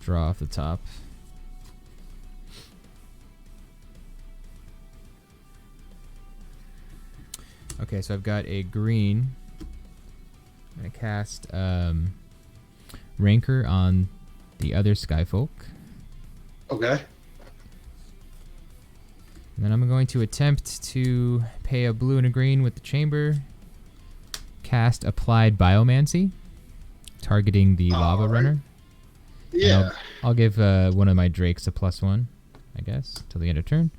Draw off the top. Okay, so I've got a green. I'm gonna cast Rancor on the other Skyfolk. Okay. And then I'm going to attempt to pay a blue and a green with the chamber. Cast Applied Biomancy, targeting the Lava Alright. Runner. Yeah. And I'll give one of my Drakes a +1, I guess, till the end of turn.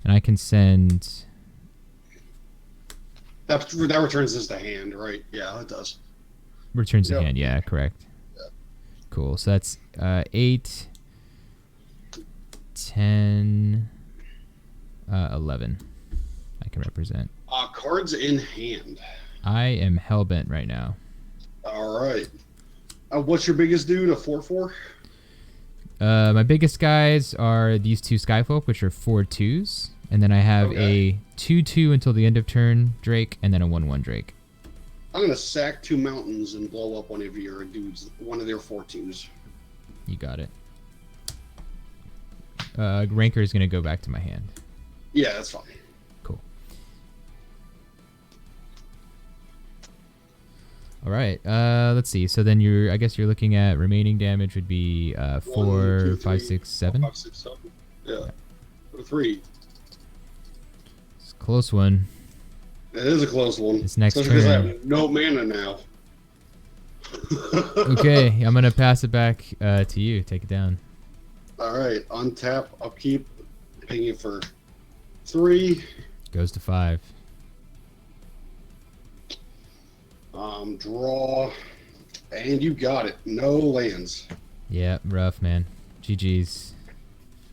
And I can send... That returns this to hand, right? Yeah, it does. Returns to Yep. hand, yeah, correct. Yep. Cool, so that's 8, 10, 11 I can represent. Cards in hand. I am hellbent right now. All right. What's your biggest dude? A 4/4? My biggest guys are these 2 Skyfolk, which are 4 2s. And then I have Okay. a 2/2 until the end of turn Drake, and then a 1/1 Drake. I'm gonna sack 2 mountains and blow up one of your dudes, one of their 4/2s. You got it. Rancor is going to go back to my hand. Yeah, that's fine. Cool. All right. Let's see. So then I guess you're looking at remaining damage would be 4, 1, 2, 5, 3, 6, 7. 5, 6, 7. Yeah. 3. It's a close one. It is a close one. This next Especially because I turn. have no mana now. Okay, I'm going to pass it back to you. Take it down. All right. Untap, upkeep, paying it for 3. Goes to 5. Draw, and you got it. No lands. Yeah, rough, man. GG's.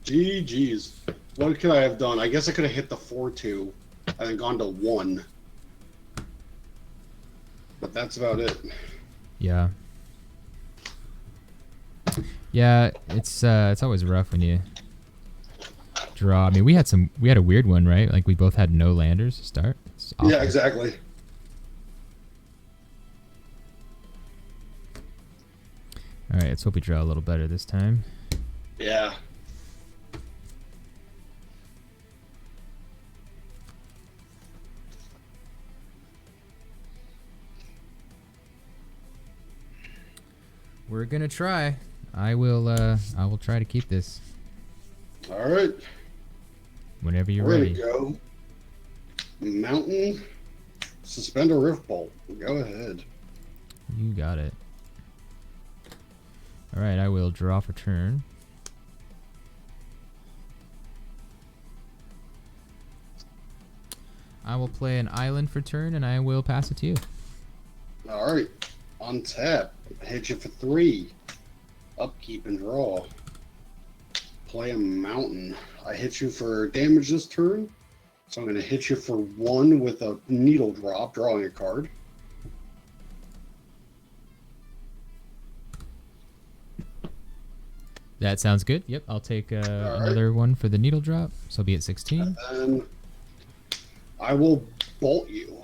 GG's. What could I have done? I guess I could have hit the 4/2 and then gone to 1. But that's about it. Yeah. Yeah, it's always rough when you draw. I mean, we had a weird one, right? Like we both had no landers to start. It's awful. Yeah, exactly. All right, let's hope we draw a little better this time. Yeah. We're gonna try. I will try to keep this All right. whenever you're We're ready. gonna go. Mountain. Suspend a rift bolt. Go ahead. You got it. All right, I will draw for turn. I will play an island for turn, and I will pass it to you. All right. Untap. Hit you for 3. Upkeep and draw. Play a mountain. I hit you for damage this turn. So I'm going to hit you for 1 with a needle drop, drawing a card. That sounds good. Yep, I'll take another one for the needle drop. So I'll be at 16. And then I will bolt you.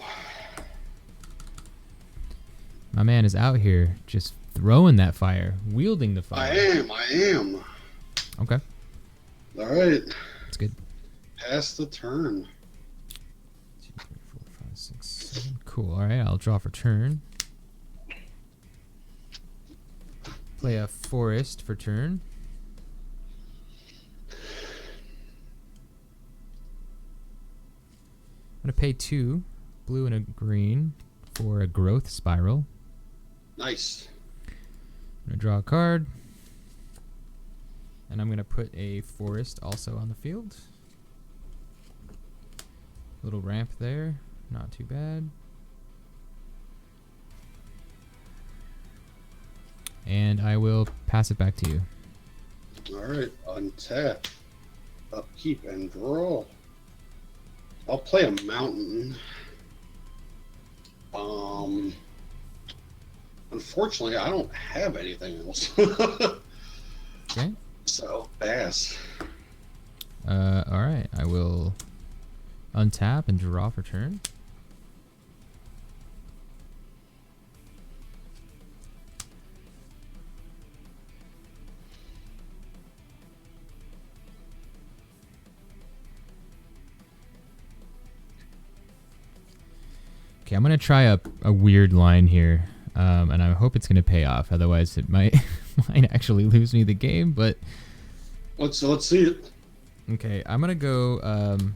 My man is out here just throwing that fire, wielding the fire. I am. Okay, All right. that's good. Pass the turn. 2, 3, 4, 5, 6, 7. Cool. All right, I'll draw for turn. Play a forest for turn. I'm gonna pay 2 blue and a green for a growth spiral. Nice. I'm gonna draw a card, and I'm gonna put a forest also on the field. Little ramp there. Not too bad. And I will pass it back to you. All right, untap, upkeep, and draw. I'll play a mountain. Unfortunately, I don't have anything else. Okay. So, pass. Alright. I will untap and draw for turn. Okay, I'm gonna try a weird line here, and I hope it's gonna pay off. Otherwise, it might might actually lose me the game. But Let's see it. okay, I'm gonna go. I'm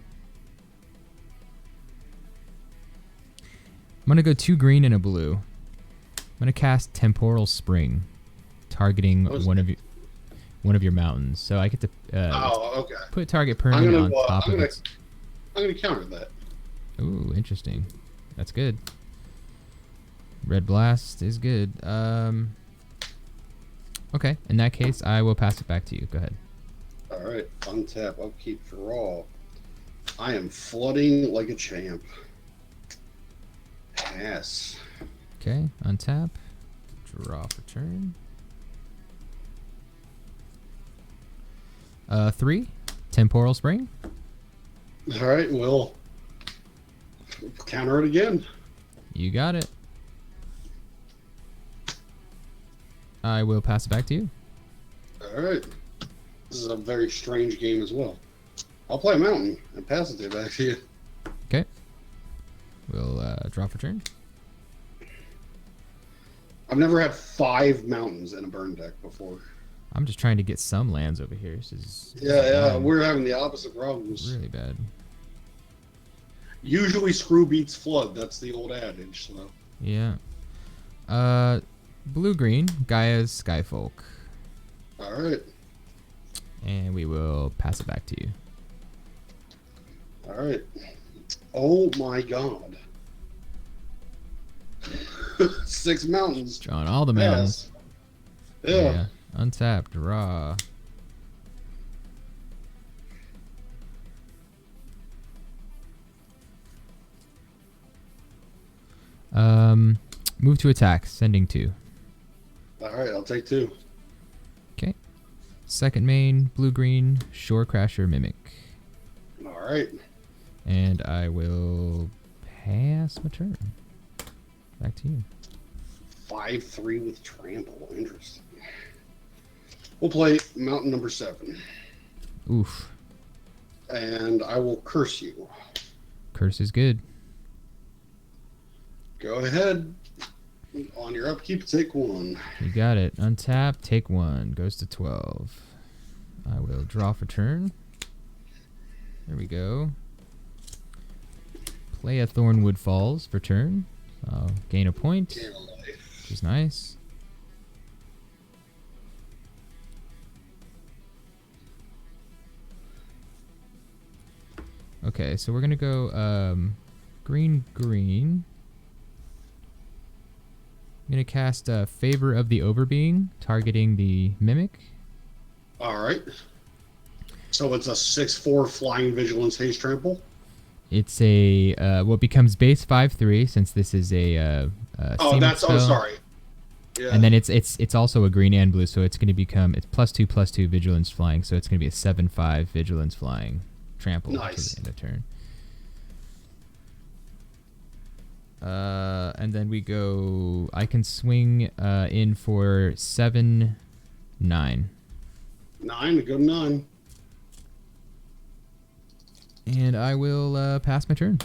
gonna go 2 green and a blue. I'm gonna cast Temporal Spring, targeting one of your mountains. So I get to Okay. put target permanent on top of it. I'm gonna counter that. Ooh, interesting. That's good. Red Blast is good. Okay, in that case, I will pass it back to you. Go ahead. All right, untap, upkeep, draw. I am flooding like a champ. Pass. Okay, untap, draw for turn. 3, Temporal Spring. All right, we'll counter it again. You got it. I will pass it back to you. All right. This is a very strange game as well. I'll play a mountain and pass it back to you. Okay. We'll draw for turn. I've never had 5 mountains in a burn deck before. I'm just trying to get some lands over here. This is Yeah, we're having the opposite problems. really bad. Usually screw beats flood. That's the old adage. So. Yeah. Blue-green, Gaia's Skyfolk. All right. And we will pass it back to you. All right. Oh my God. 6 mountains. Drawing all the mountains. Yeah. Untap, draw. Move to attack, sending 2. All right, I'll take 2. Okay. Second main, blue-green, Shore Crasher, Mimic. All right. And I will pass my turn. Back to you. 5/3 with trample. Interesting. We'll play mountain number 7. Oof. And I will curse you. Curse is good. Go ahead. On your upkeep, take 1. You got it. Untap, take 1. Goes to 12. I will draw for turn. There we go. Play a Thornwood Falls for turn. I'll gain a point, Gain a life. which is nice. Okay, so we're going to go green. I'm going to cast Favor of the Overbeing, targeting the Mimic. All right. So it's a 6/4 flying vigilance haste trample. It's a what becomes base 5/3 since this is a Oh, Simic that's spell. sorry. Yeah. And then it's also a green and blue, so it's going to become it's +2/+2 vigilance flying, so it's going to be a 7/5 vigilance flying trample Nice. to the end of turn. And then we go. I can swing in for 7/9. 9 to go to 9. And I will pass my turn.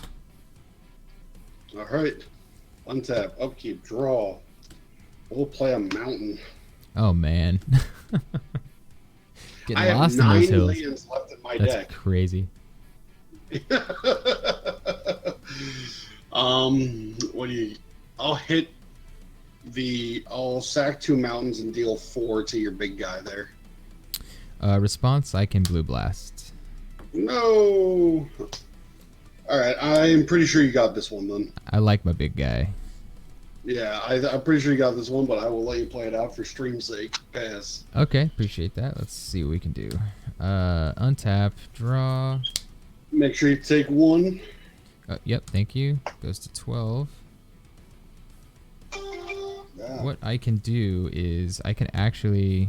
All right. Untap, upkeep, draw. We'll play a mountain. Oh man, I getting lost have in 9 those hills. lands left in my That's deck. crazy. What do you? I'll sack 2 mountains and deal 4 to your big guy there. Response: I can blue blast. No. All right, I am pretty sure you got this one then. I like my big guy. Yeah, I'm pretty sure you got this one, but I will let you play it out for stream's sake. Pass. Okay, appreciate that. Let's see what we can do. Untap, draw. Make sure you take one. Yep, thank you. Goes to 12. Yeah. What I can do is I can actually,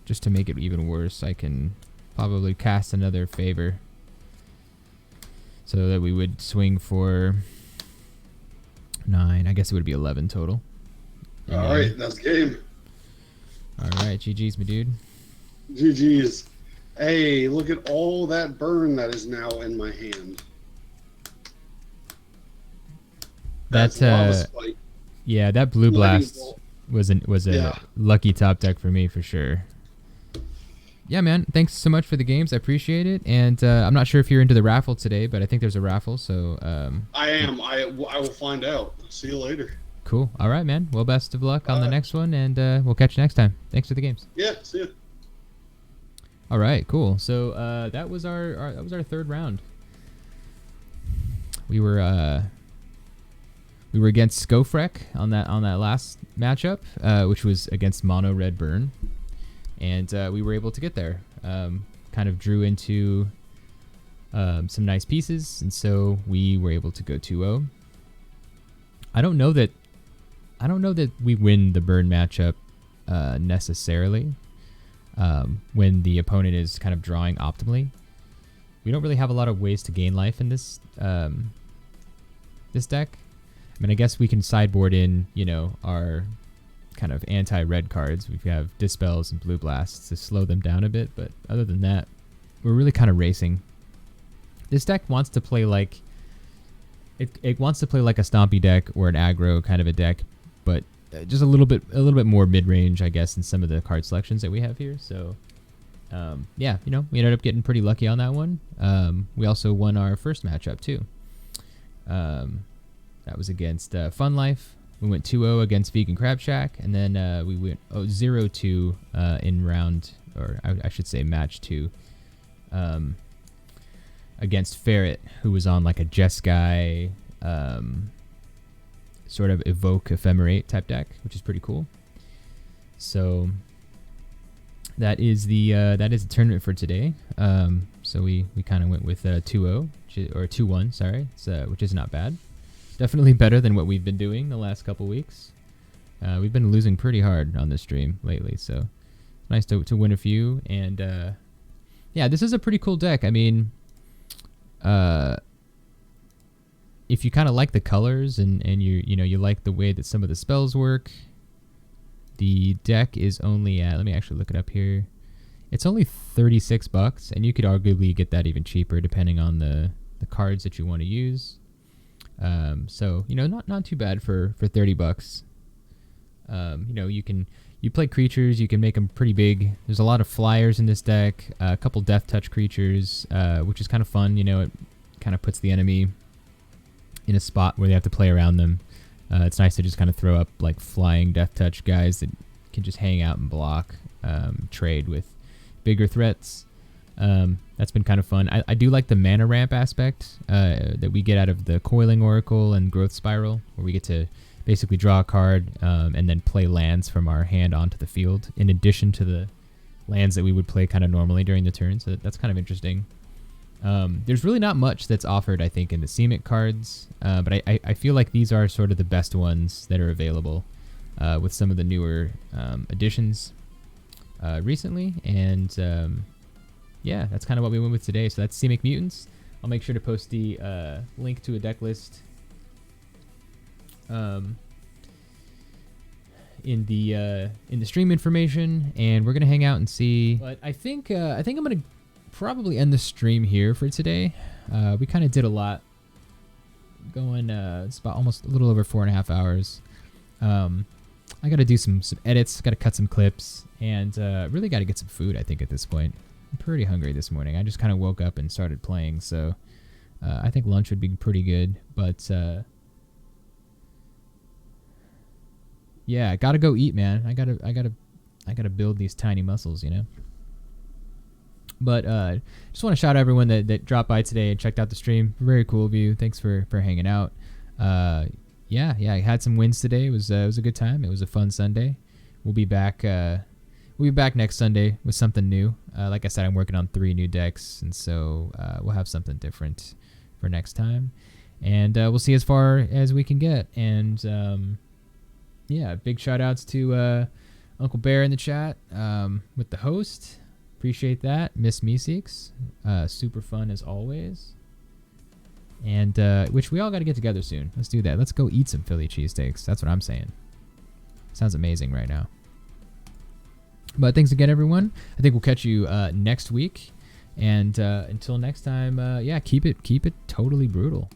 just to make it even worse, I can probably cast another favor. So that we would swing for 9. I guess it would be 11 total. All right, that's game. All right, GG's, my dude. GG's. Hey, look at all that burn that is now in my hand. That's Lava Spike. yeah, that blue Lightning blast bolt. was a Yeah. lucky top deck for me for sure. Yeah, man. Thanks so much for the games. I appreciate it. And I'm not sure if you're into the raffle today, but I think there's a raffle. So I am. I will find out. See you later. cool. All right, man. Well, best of luck on the Bye. next one, and we'll catch you next time. Thanks for the games. Yeah, see ya. All right, cool. So that was our third round. We were against Skofrek on that last matchup, which was against Mono Red Burn, and we were able to get there. Kind of drew into some nice pieces, and so we were able to go 2-0. I don't know that we win the burn matchup necessarily. When the opponent is kind of drawing optimally, we don't really have a lot of ways to gain life in this this deck. I mean, I guess we can sideboard in, our kind of anti-red cards. We have Dispels and Blue Blasts to slow them down a bit, but other than that, we're really kind of racing. This deck wants to play like it wants to play like a Stompy deck or an aggro kind of a deck, but just a little bit more mid-range, I guess, in some of the card selections that we have here. So, yeah, we ended up getting pretty lucky on that one. We also won our first matchup too. That was against Fun Life. We went 2-0 against Vegan Crab Shack, and then we went 0-2 in round, or I should say match 2, against Ferret, who was on like a Jeskai, sort of evoke ephemerate type deck, which is pretty cool. So that is the tournament for today. So we kind of went with 2-0 or 2-1, sorry, which is not bad. Definitely better than what we've been doing the last couple weeks. We've been losing pretty hard on this stream lately, so nice to win a few. And yeah, this is a pretty cool deck. I mean, if you kind of like the colors and you like the way that some of the spells work, the deck is only at, let me actually look it up here. It's only $36, and you could arguably get that even cheaper depending on the cards that you want to use. So not too bad for $30. You play creatures, you can make them pretty big. There's a lot of flyers in this deck, a couple death touch creatures, which is kind of fun. It kind of puts the enemy in a spot where they have to play around them. It's nice to just kind of throw up like flying death touch guys that can just hang out and block, trade with bigger threats. That's been kind of fun. I do like the mana ramp aspect that we get out of the Coiling Oracle and Growth Spiral, where we get to basically draw a card and then play lands from our hand onto the field, in addition to the lands that we would play kind of normally during the turn. So that's kind of interesting. There's really not much that's offered, I think, in the Simic cards, but I feel like these are sort of the best ones that are available with some of the newer additions recently. And yeah, that's kind of what we went with today. So that's Simic Mutants. I'll make sure to post the link to a deck list in the stream information, and we're gonna hang out and see. But I think I'm gonna probably end the stream here for today. We kind of did a lot, going it's about almost a little over 4.5 hours. I got to do some edits, got to cut some clips, and really got to get some food, I think, at this point. I'm pretty hungry this morning. I just kind of woke up and started playing, so I think lunch would be pretty good. But yeah, I gotta go eat, man. I gotta build these tiny muscles, But just want to shout out everyone that dropped by today and checked out the stream. Very cool of you. Thanks for hanging out. Yeah, I had some wins today. It was a good time. It was a fun Sunday. We'll be back next Sunday with something new. Like I said, I'm working on 3 new decks, and so we'll have something different for next time. And we'll see as far as we can get. And yeah, big shout outs to Uncle Bear in the chat with the host. Appreciate that. Miss Meeseeks. Super fun as always. And which we all got to get together soon. Let's do that. Let's go eat some Philly cheesesteaks. That's what I'm saying. Sounds amazing right now. But thanks again, everyone. I think we'll catch you next week. And until next time, yeah, keep it totally brutal.